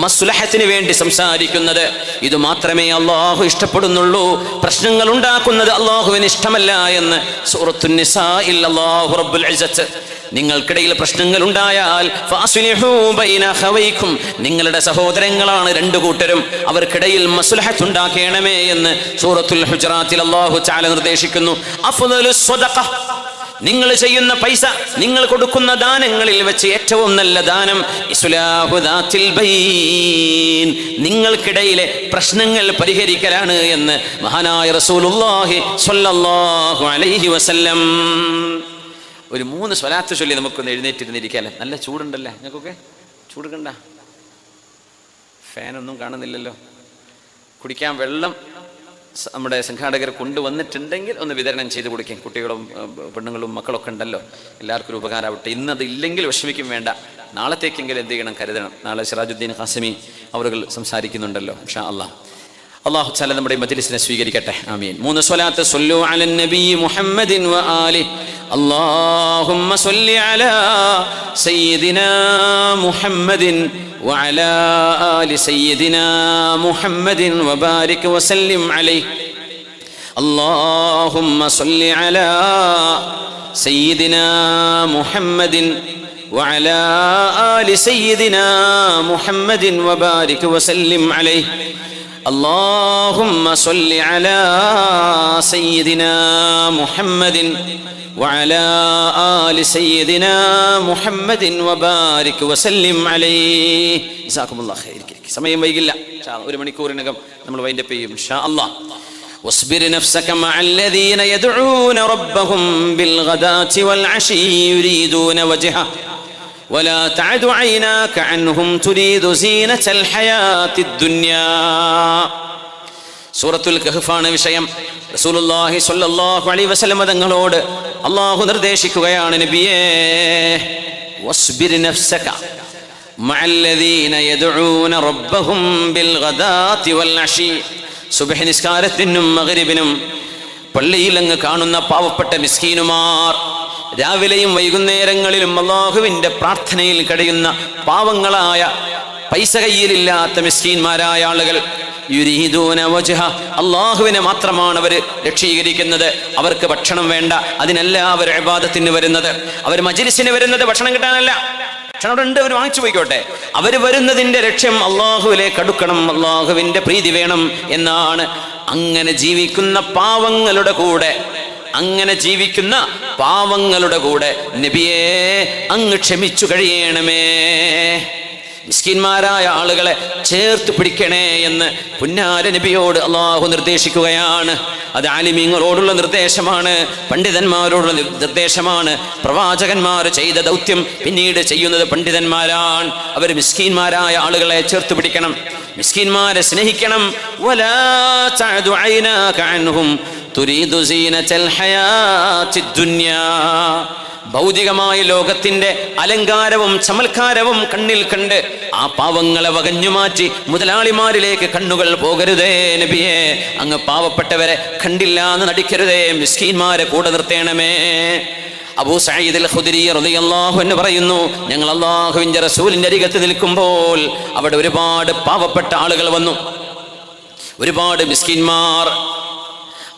മസ്ലഹത്തിന് വേണ്ടി സംസാരിക്കുന്നത്. ഇത് മാത്രമേ അള്ളാഹു ഇഷ്ടപ്പെടുന്നുള്ളൂ. പ്രശ്നങ്ങൾ ഉണ്ടാക്കുന്നത് അള്ളാഹുവിന് ഇഷ്ടമല്ല എന്ന് സൂറത്തുൻ നിസാഇൽ അല്ലാഹു റബ്ബുൽ ഇസ്സത്ത്, നിങ്ങൾക്കിടയിൽ പ്രശ്നങ്ങൾ ഉണ്ടായാൽ ഫഅസ്ലിഹൂ ബൈന അഖവൈക്കും, നിങ്ങളുടെ സഹോദരങ്ങളാണ് രണ്ടു കൂട്ടരും, അവർക്കിടയിൽ മസ്ലഹത്ത് ഉണ്ടാക്കണമേ എന്ന് സൂറത്തുൽ ഹുജറാത്തിൽ അല്ലാഹു തആല നിർദ്ദേശിക്കുന്നു. അഫ്ദലുസ് സ്വദഖ, നിങ്ങൾ ചെയ്യുന്ന പൈസ, നിങ്ങൾ കൊടുക്കുന്ന ദാനങ്ങളിൽ വെച്ച് ഏറ്റവും നല്ല ദാനം ഇസ്ലാഹു ദാത്തിൽ ബൈൻ, നിങ്ങൾക്കിടയിലെ പ്രശ്നങ്ങൾ പരിഹരിക്കലാണ് എന്ന് മഹാനായ റസൂലുള്ളാഹി സ്വല്ലല്ലാഹു അലൈഹി വസല്ലം. ഒരു 3 സ്വലാത്ത് ചൊല്ലി നമുക്കൊന്ന് എഴുന്നേറ്റിരുന്നിരിക്കാല്ലേ? നല്ല ചൂടുണ്ടല്ലേ? നിങ്ങൾക്കൊക്കെ ചൂട് കണ്ട? ഫാനൊന്നും കാണുന്നില്ലല്ലോ. കുടിക്കാൻ വെള്ളം നമ്മുടെ സംഘാടകർ കൊണ്ടുവന്നിട്ടുണ്ടെങ്കിൽ ഒന്ന് വിതരണം ചെയ്ത് കൊടുക്കും. കുട്ടികളും പെണ്ണുങ്ങളും മക്കളൊക്കെ ഉണ്ടല്ലോ, എല്ലാവർക്കും ഒരു ഉപകാരമാവട്ടെ. ഇന്നത് ഇല്ലെങ്കിൽ വിഷമിക്കും വേണ്ട, നാളത്തേക്കെങ്കിലും എന്ത് ചെയ്യണം, കരുതണം. നാളെ സിറാജുദ്ദീൻ ഖാസിമി അവരുകൾ സംസാരിക്കുന്നുണ്ടല്ലോ ഇൻഷാ അല്ലാഹ്. അല്ലാഹു തആല നമ്മുടെ മജ്ലിസിനെ സ്വീകരിക്കട്ടെ. ആമീൻ. 3 സ്വലാത്ത് സ്വല്ലു അലൻ നബി മുഹമ്മദിൻ വ ആലിഹി. അല്ലാഹുമ്മ സ്വല്ലി അലാ സയ്യിദിനാ മുഹമ്മദിൻ وعلى آل سيدنا محمد وبارك وسلم عليه. اللهم صل على سيدنا محمد وعلى آل سيدنا محمد وبارك وسلم عليه. اللهم صل على سيدنا محمد وعلى آل سيدنا محمد وبارك وسلم عليه. جزاكم الله خير. സമയം വൈകില്ല, 1 മണിക്കൂറിനകം നമ്മൾ വൈൻഡപ്പ് ചെയ്യും ഇൻഷാ അല്ലാഹ്. واصبر نفسك مع الذين يدعون ربهم بالغداة والعشي يريدون وجهه ولا تعد عيناك عنهم تريد زينة الحياة الدنيا. സൂറത്തുൽ കഹ്ഫാണ് വിഷയം. റസൂലുള്ളാഹി സ്വല്ലല്ലാഹു അലൈഹി വസല്ലം തങ്ങളോട് അല്ലാഹു നിർദ്ദേശിക്കുകയാണ്, നബിയേ, വസ്ബിർ നഫ്സക മഅല്ലദീന യദ്ഊന റബ്ബഹും ബിൽഗദാതി വൽഅശി. സുബ്ഹി നിസ്കാരത്തിനും മഗ്രിബിനും പള്ളിയിൽ അങ്ങ് കാണുന്ന പാവപ്പെട്ട മിസ്കീനുമാർ, രാവിലെയും വൈകുന്നേരങ്ങളിലും അല്ലാഹുവിൻ്റെ പ്രാർത്ഥനയിൽ കഴിയുന്ന പാവങ്ങളായ പൈസ കയ്യിലില്ലാത്ത മിസ്കീന്മാരായ ആളുകൾ, യുരീദൂന വജ്ഹ, അല്ലാഹുവിനെ മാത്രമാണ് അവർ ലക്ഷീകരിക്കുന്നത്. അവർക്ക് ഭക്ഷണം വേണ്ട, അതിനല്ല അവർ ഇബാദത്തിന് വരുന്നത്. അവർ മജ്ലിസിന് വരുന്നത് ഭക്ഷണം കിട്ടാനല്ല. ഭക്ഷണം അവിടെ ഉണ്ട്, അവർ വാങ്ങിച്ചു പോയിക്കോട്ടെ. അവർ വരുന്നതിൻ്റെ ലക്ഷ്യം അല്ലാഹുവിലേക്ക് അടുക്കണം, അല്ലാഹുവിൻ്റെ പ്രീതി വേണം എന്നാണ്. അങ്ങനെ ജീവിക്കുന്ന പാവങ്ങളുടെ കൂടെ നബിയേ അങ്ങ് ക്ഷമിച്ചു കഴിയണമേ, മിസ്കിന്മാരായ ആളുകളെ ചേർത്ത് പിടിക്കണേ എന്ന് പുന്നാര നബിയോട് അള്ളാഹു നിർദ്ദേശിക്കുകയാണ്. അത് ആലിമീങ്ങളോടുള്ള നിർദ്ദേശമാണ്, പണ്ഡിതന്മാരോടുള്ള നിർദ്ദേശമാണ്. പ്രവാചകന്മാർ ചെയ്ത ദൗത്യം പിന്നീട് ചെയ്യുന്നത് പണ്ഡിതന്മാരാണ്. അവർ മിസ്കിന്മാരായ ആളുകളെ ചേർത്ത് പിടിക്കണം, മിസ്കിന്മാരെ സ്നേഹിക്കണം. വലാ തഅദു ഐനാക അൻഹും തുരീദു സീനത്തൽ ഹയാത്തിദ് ദുനിയാ, ഭൗതികമായ ലോകത്തിന്റെ അലങ്കാരവും ചമൽക്കാരവും കണ്ണിൽ കണ്ട് ആ പാവങ്ങളെ വകഞ്ഞു മാറ്റി മുതലാളിമാരിലേക്ക് കണ്ണുകൾ പോകരുതേ നബിയെ. അങ്ങ് പാവപ്പെട്ടവരെ കണ്ടില്ല എന്ന് നടിക്കരുതേ, മിസ്കീന്മാരെ കൂടെ നിർത്തേണമേ. അബൂ സഈദ് അൽ ഖുദരി റളിയല്ലാഹു അൻഹു പറയുന്നു, ഞങ്ങൾ അല്ലാഹുവിൻ്റെ റസൂലിന്റെ അരികത്ത് നിൽക്കുമ്പോൾ അവിടെ ഒരുപാട് പാവപ്പെട്ട ആളുകൾ വന്നു, ഒരുപാട് മിസ്കീന്മാർ.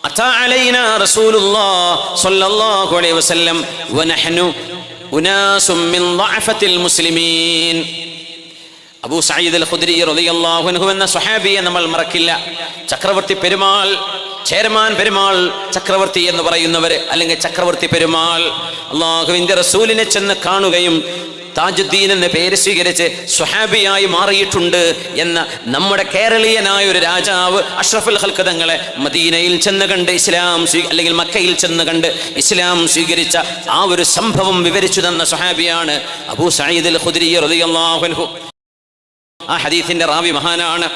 അതാ അലൈനാ റസൂലുള്ളാഹി സ്വല്ലല്ലാഹു അലൈഹി വസല്ലം വനഹ്നു ഉനാസും മിൻ ളഅഫത്തിൽ മുസ്ലിമീൻ. അബൂ സഈദ് അൽ ഖുദരി റളിയല്ലാഹു അൻഹു എന്ന സ്വഹാബിയെ നമ്മൾ മറക്കില്ല. ചക്രവർത്തി പെരുമാൾ, ചേരമാൻ പെരുമാൾ ചക്രവർത്തി എന്ന് പറയുന്നവർ, അല്ലെങ്കിൽ ചക്രവർത്തി പെരുമാൾ അല്ലാഹുവിൻ്റെ റസൂലിനെ ചെന്ന് കാണുകയും താജുദ്ദീൻ എന്ന പേര് സ്വീകരിച്ച് സ്വഹാബിയായി മാറിയിട്ടുണ്ട് എന്ന നമ്മുടെ കേരളീയനായ ഒരു രാജാവ് അഷ്റഫുൽ ഖൽഖ് തങ്ങളെ മദീനയിൽ ചെന്ന് കണ്ട് അല്ലെങ്കിൽ മക്കയിൽ ചെന്ന് കണ്ട് ഇസ്ലാം സ്വീകരിച്ച ആ ഒരു സംഭവം വിവരിച്ചു തന്ന സ്വഹാബിയാണ് അബൂ സഈദ് അൽ ഖുദരി റളിയല്ലാഹു അൻഹു. ആ ഹദീസിന്റെ റാവി മഹാനാണ്.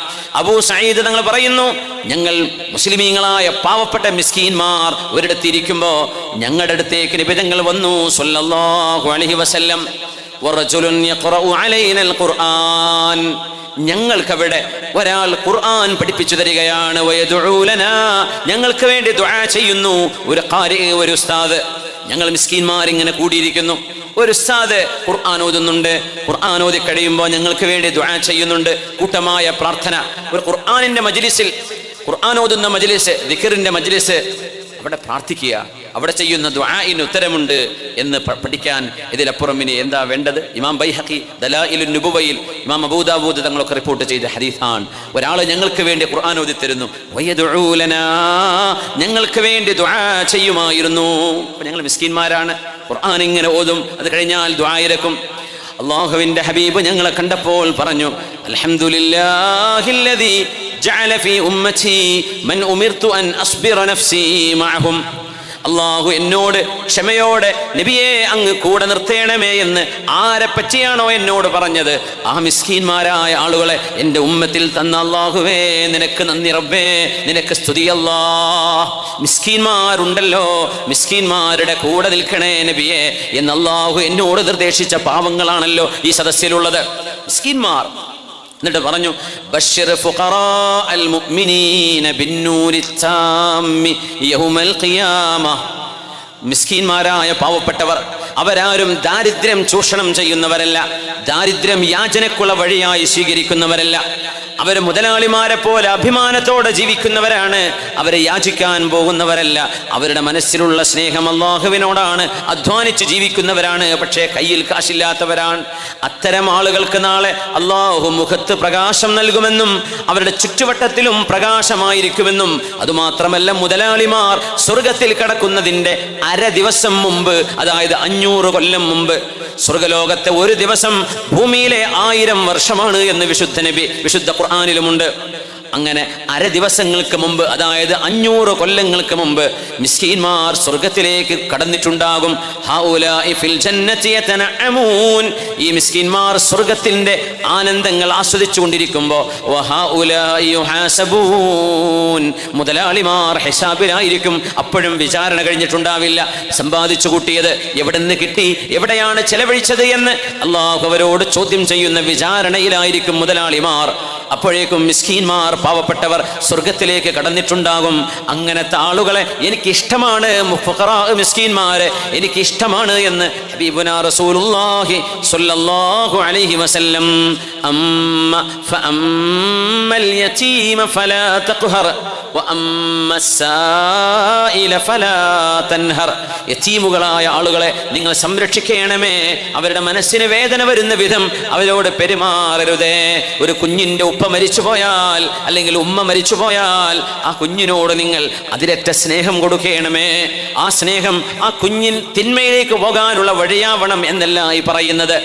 അബൂ സഈദ് തങ്ങൾ പറയുന്നു, ഞങ്ങൾ മുസ്ലിമീങ്ങളായ പാവപ്പെട്ട മിസ്കീന്മാർ ഒരിടത്തിരിക്കുമ്പോൾ ഞങ്ങളുടെ അടുത്തേക്ക് നബി തങ്ങൾ വന്നു സ്വല്ലല്ലാഹു അലൈഹി വസല്ലം. വറജുലുൻ യഖറഉ അലൈനൽ ഖുർആൻ, ഞങ്ങൾക്കവിടെ ഒരാൾ ഖുർആൻ പഠിപ്പിച്ചു തരികയാണ്. വയദുഉ ലനാ, ഞങ്ങൾക്ക് വേണ്ടി ദുആ ചെയ്യുന്നു. ഒരു ഖാരി, ഒരു ഉസ്താദ്. ഞങ്ങൾ മിസ്കീന്മാരിങ്ങനെ കൂടിയിരിക്കുന്നു, ഒരു ഉസ്താദ് ഖുർആൻ ഓതുന്നുണ്ട്. ഖുർആൻ ഓതി കഴിയുമ്പോൾ ഞങ്ങൾക്ക് വേണ്ടി ദുആ ചെയ്യുന്നുണ്ട്. കൂട്ടമായ പ്രാർത്ഥന. ഒരു ഖുർആനിന്റെ മജ്ലിസിൽ, ഖുർആൻ ഓതുന്ന മജ്ലിസ്, ദിക്റിന്റെ മജ്ലിസ്, അവിടെ പ്രാർത്ഥിക്കുക, അവിടെ ചെയ്യുന്ന ദുആഇന് ഉത്തരമുണ്ട് എന്ന് പഠിക്കാൻ ഇതിലപ്പുറം ഇനി എന്താ വേണ്ടത്? ഇമാം ബൈഹഖി ദലായിലുൻ നുബുവയിൽ, ഇമാം അബൂ ദാവൂദ് തങ്ങളൊക്കെ റിപ്പോർട്ട് ചെയ്ത ഹദീസാണ്. ഒരാൾ ഞങ്ങൾക്ക് വേണ്ടി ഖുർആൻ ഓതി തരുന്നു, വയദുഉ ലനാ, ഞങ്ങൾക്ക് വേണ്ടി ദുആ ചെയ്യുമായിരുന്നു. ഞങ്ങൾ മിസ്കീന്മാരാണ്, ഖുർആൻ ഇങ്ങനെ ഓതും, അത് കഴിഞ്ഞാൽ ദുആ ഇരക്കും. അല്ലാഹുവിൻ്റെ ഹബീബ് ഞങ്ങളെ കണ്ടപ്പോൾ പറഞ്ഞു, അൽഹംദുലില്ലാഹില്ലദീ ജഅല ഫീ ഉമ്മത്തി മൻ ഉമിർതു അൻ അസ്ബിറ നഫ്സി മഅഹും. അള്ളാഹു എന്നോട് ക്ഷമയോടെ നബിയെ അങ്ങ് കൂടെ നിർത്തേണമേ എന്ന് ആരെ പറ്റിയാണോ എന്നോട് പറഞ്ഞത്, ആ മിസ്കീന്മാരായ ആളുകളെ എൻ്റെ ഉമ്മത്തിൽ തന്ന അള്ളാഹുവേ നിനക്ക് നന്ദി റബ്ബേ, നിനക്ക് സ്തുതി അല്ലാഹ്. മിസ്കീന്മാരുണ്ടല്ലോ, മിസ്കീന്മാരുടെ കൂടെ നിൽക്കണേ നബിയെ എന്ന് അള്ളാഹു എന്നോട് നിർദ്ദേശിച്ച പാവങ്ങളാണല്ലോ ഈ സദസ്സിലുള്ളത്, മിസ്കീന്മാർ. എന്നിട്ട് പറഞ്ഞു, ബശ്ശിർ ഫുഖറാഅൽ മുഅ്മിനീന ബിന്നൂരി താമ്മി യൗമൽ ഖിയാമ. മിസ്കീന്മാരായ പാവപ്പെട്ടവർ അവരാരും ദാരിദ്ര്യം ചൂഷണം ചെയ്യുന്നവരല്ല, ദാരിദ്ര്യം യാചനക്കുള്ള വഴിയായി സ്വീകരിക്കുന്നവരല്ല. അവർ മുതലാളിമാരെ പോലെ അഭിമാനത്തോടെ ജീവിക്കുന്നവരാണ്, അവരെ യാചിക്കാൻ പോകുന്നവരല്ല. അവരുടെ മനസ്സിലുള്ള സ്നേഹം അല്ലാഹുവിനോടാണ്, അധ്വാനിച്ച് ജീവിക്കുന്നവരാണ്, പക്ഷേ കയ്യിൽ കാശില്ലാത്തവരാണ്. അത്തരം ആളുകൾക്ക് നാളെ അല്ലാഹു മുഖത്ത് പ്രകാശം നൽകുമെന്നും അവരുടെ ചുറ്റുവട്ടത്തിലും പ്രകാശമായിരിക്കുമെന്നും, അതുമാത്രമല്ല മുതലാളിമാർ സ്വർഗത്തിൽ കടക്കുന്നതിൻ്റെ അര ദിവസം മുമ്പ്, അതായത് 500 കൊല്ലം മുമ്പ്, സ്വർഗലോകത്തെ ഒരു ദിവസം ഭൂമിയിലെ 1000 വർഷമാണ് എന്ന് വിശുദ്ധ ഖുർആനിലുമുണ്ട്. അങ്ങനെ അര ദിവസങ്ങൾക്ക് മുമ്പ്, അതായത് 500 കൊല്ലങ്ങൾക്ക് മുമ്പ് മിസ്കീന്മാർ സ്വർഗത്തിലേക്ക് കടന്നിട്ടുണ്ടാകും. ഹൗലാഇ ഫിൽ ജന്നതി യതനഅമൂൻ, ഈ മിസ്കീന്മാർ സ്വർഗത്തിന്റെ ആനന്ദങ്ങൾ ആസ്വദിച്ചു കൊണ്ടിരിക്കുമ്പോൾ വഹൗലാഇ യുഹാസബൂൻ, മുതലാളിമാർ ഹിസാബിലായിരിക്കും. അപ്പോഴും വിചാരണ കഴിഞ്ഞിട്ടുണ്ടാവില്ല. സമ്പാദിച്ചു കൂട്ടിയത് എവിടെ നിന്ന് കിട്ടി, എവിടെയാണ് ചെലവഴിച്ചത് എന്ന് അല്ലാഹു അവരോട് ചോദ്യം ചെയ്യുന്ന വിചാരണയിലായിരിക്കും മുതലാളിമാർ. അപ്പോഴേക്കും മിസ്കീന്മാർ, പാവപ്പെട്ടവർ സ്വർഗത്തിലേക്ക് കടന്നിട്ടുണ്ടാകും. അങ്ങനത്തെ ആളുകളെ എനിക്കിഷ്ടമാണ്, ഫുഖറാ മിസ്കീന്മാരെ എനിക്കിഷ്ടമാണ് എന്ന് ഹബീബുനാ റസൂലുള്ളാഹി സ്വല്ലല്ലാഹു അലൈഹി വസല്ലം. ഫഅമ്മൽ യതീമ ഫലാ തഖ്ഹർ വഅമ്മ السائل فلا تنهر. യതീമുകളായ ആളുകളെ നിങ്ങൾ സംരക്ഷിക്കണമേ. അവരുടെ മനസ്സിന് വേദന വരുന്ന വിധം അവരോട് പെരുമാറരുതേ. ഒരു കുഞ്ഞിന്റെ ഉപ്പ മരിച്ചുപോയാൽ അല്ലെങ്കിൽ ഉമ്മ മരിച്ചുപോയാൽ ആ കുഞ്ഞിനോട് നിങ്ങൾ അതിരറ്റ സ്നേഹം കൊടുക്കണമേ. ആ സ്നേഹം ആ കുഞ്ഞിൻ തിന്മയിലേക്ക് പോകാനുള്ള വഴിയാവണം എന്നല്ല ഈ പറയുന്നത്.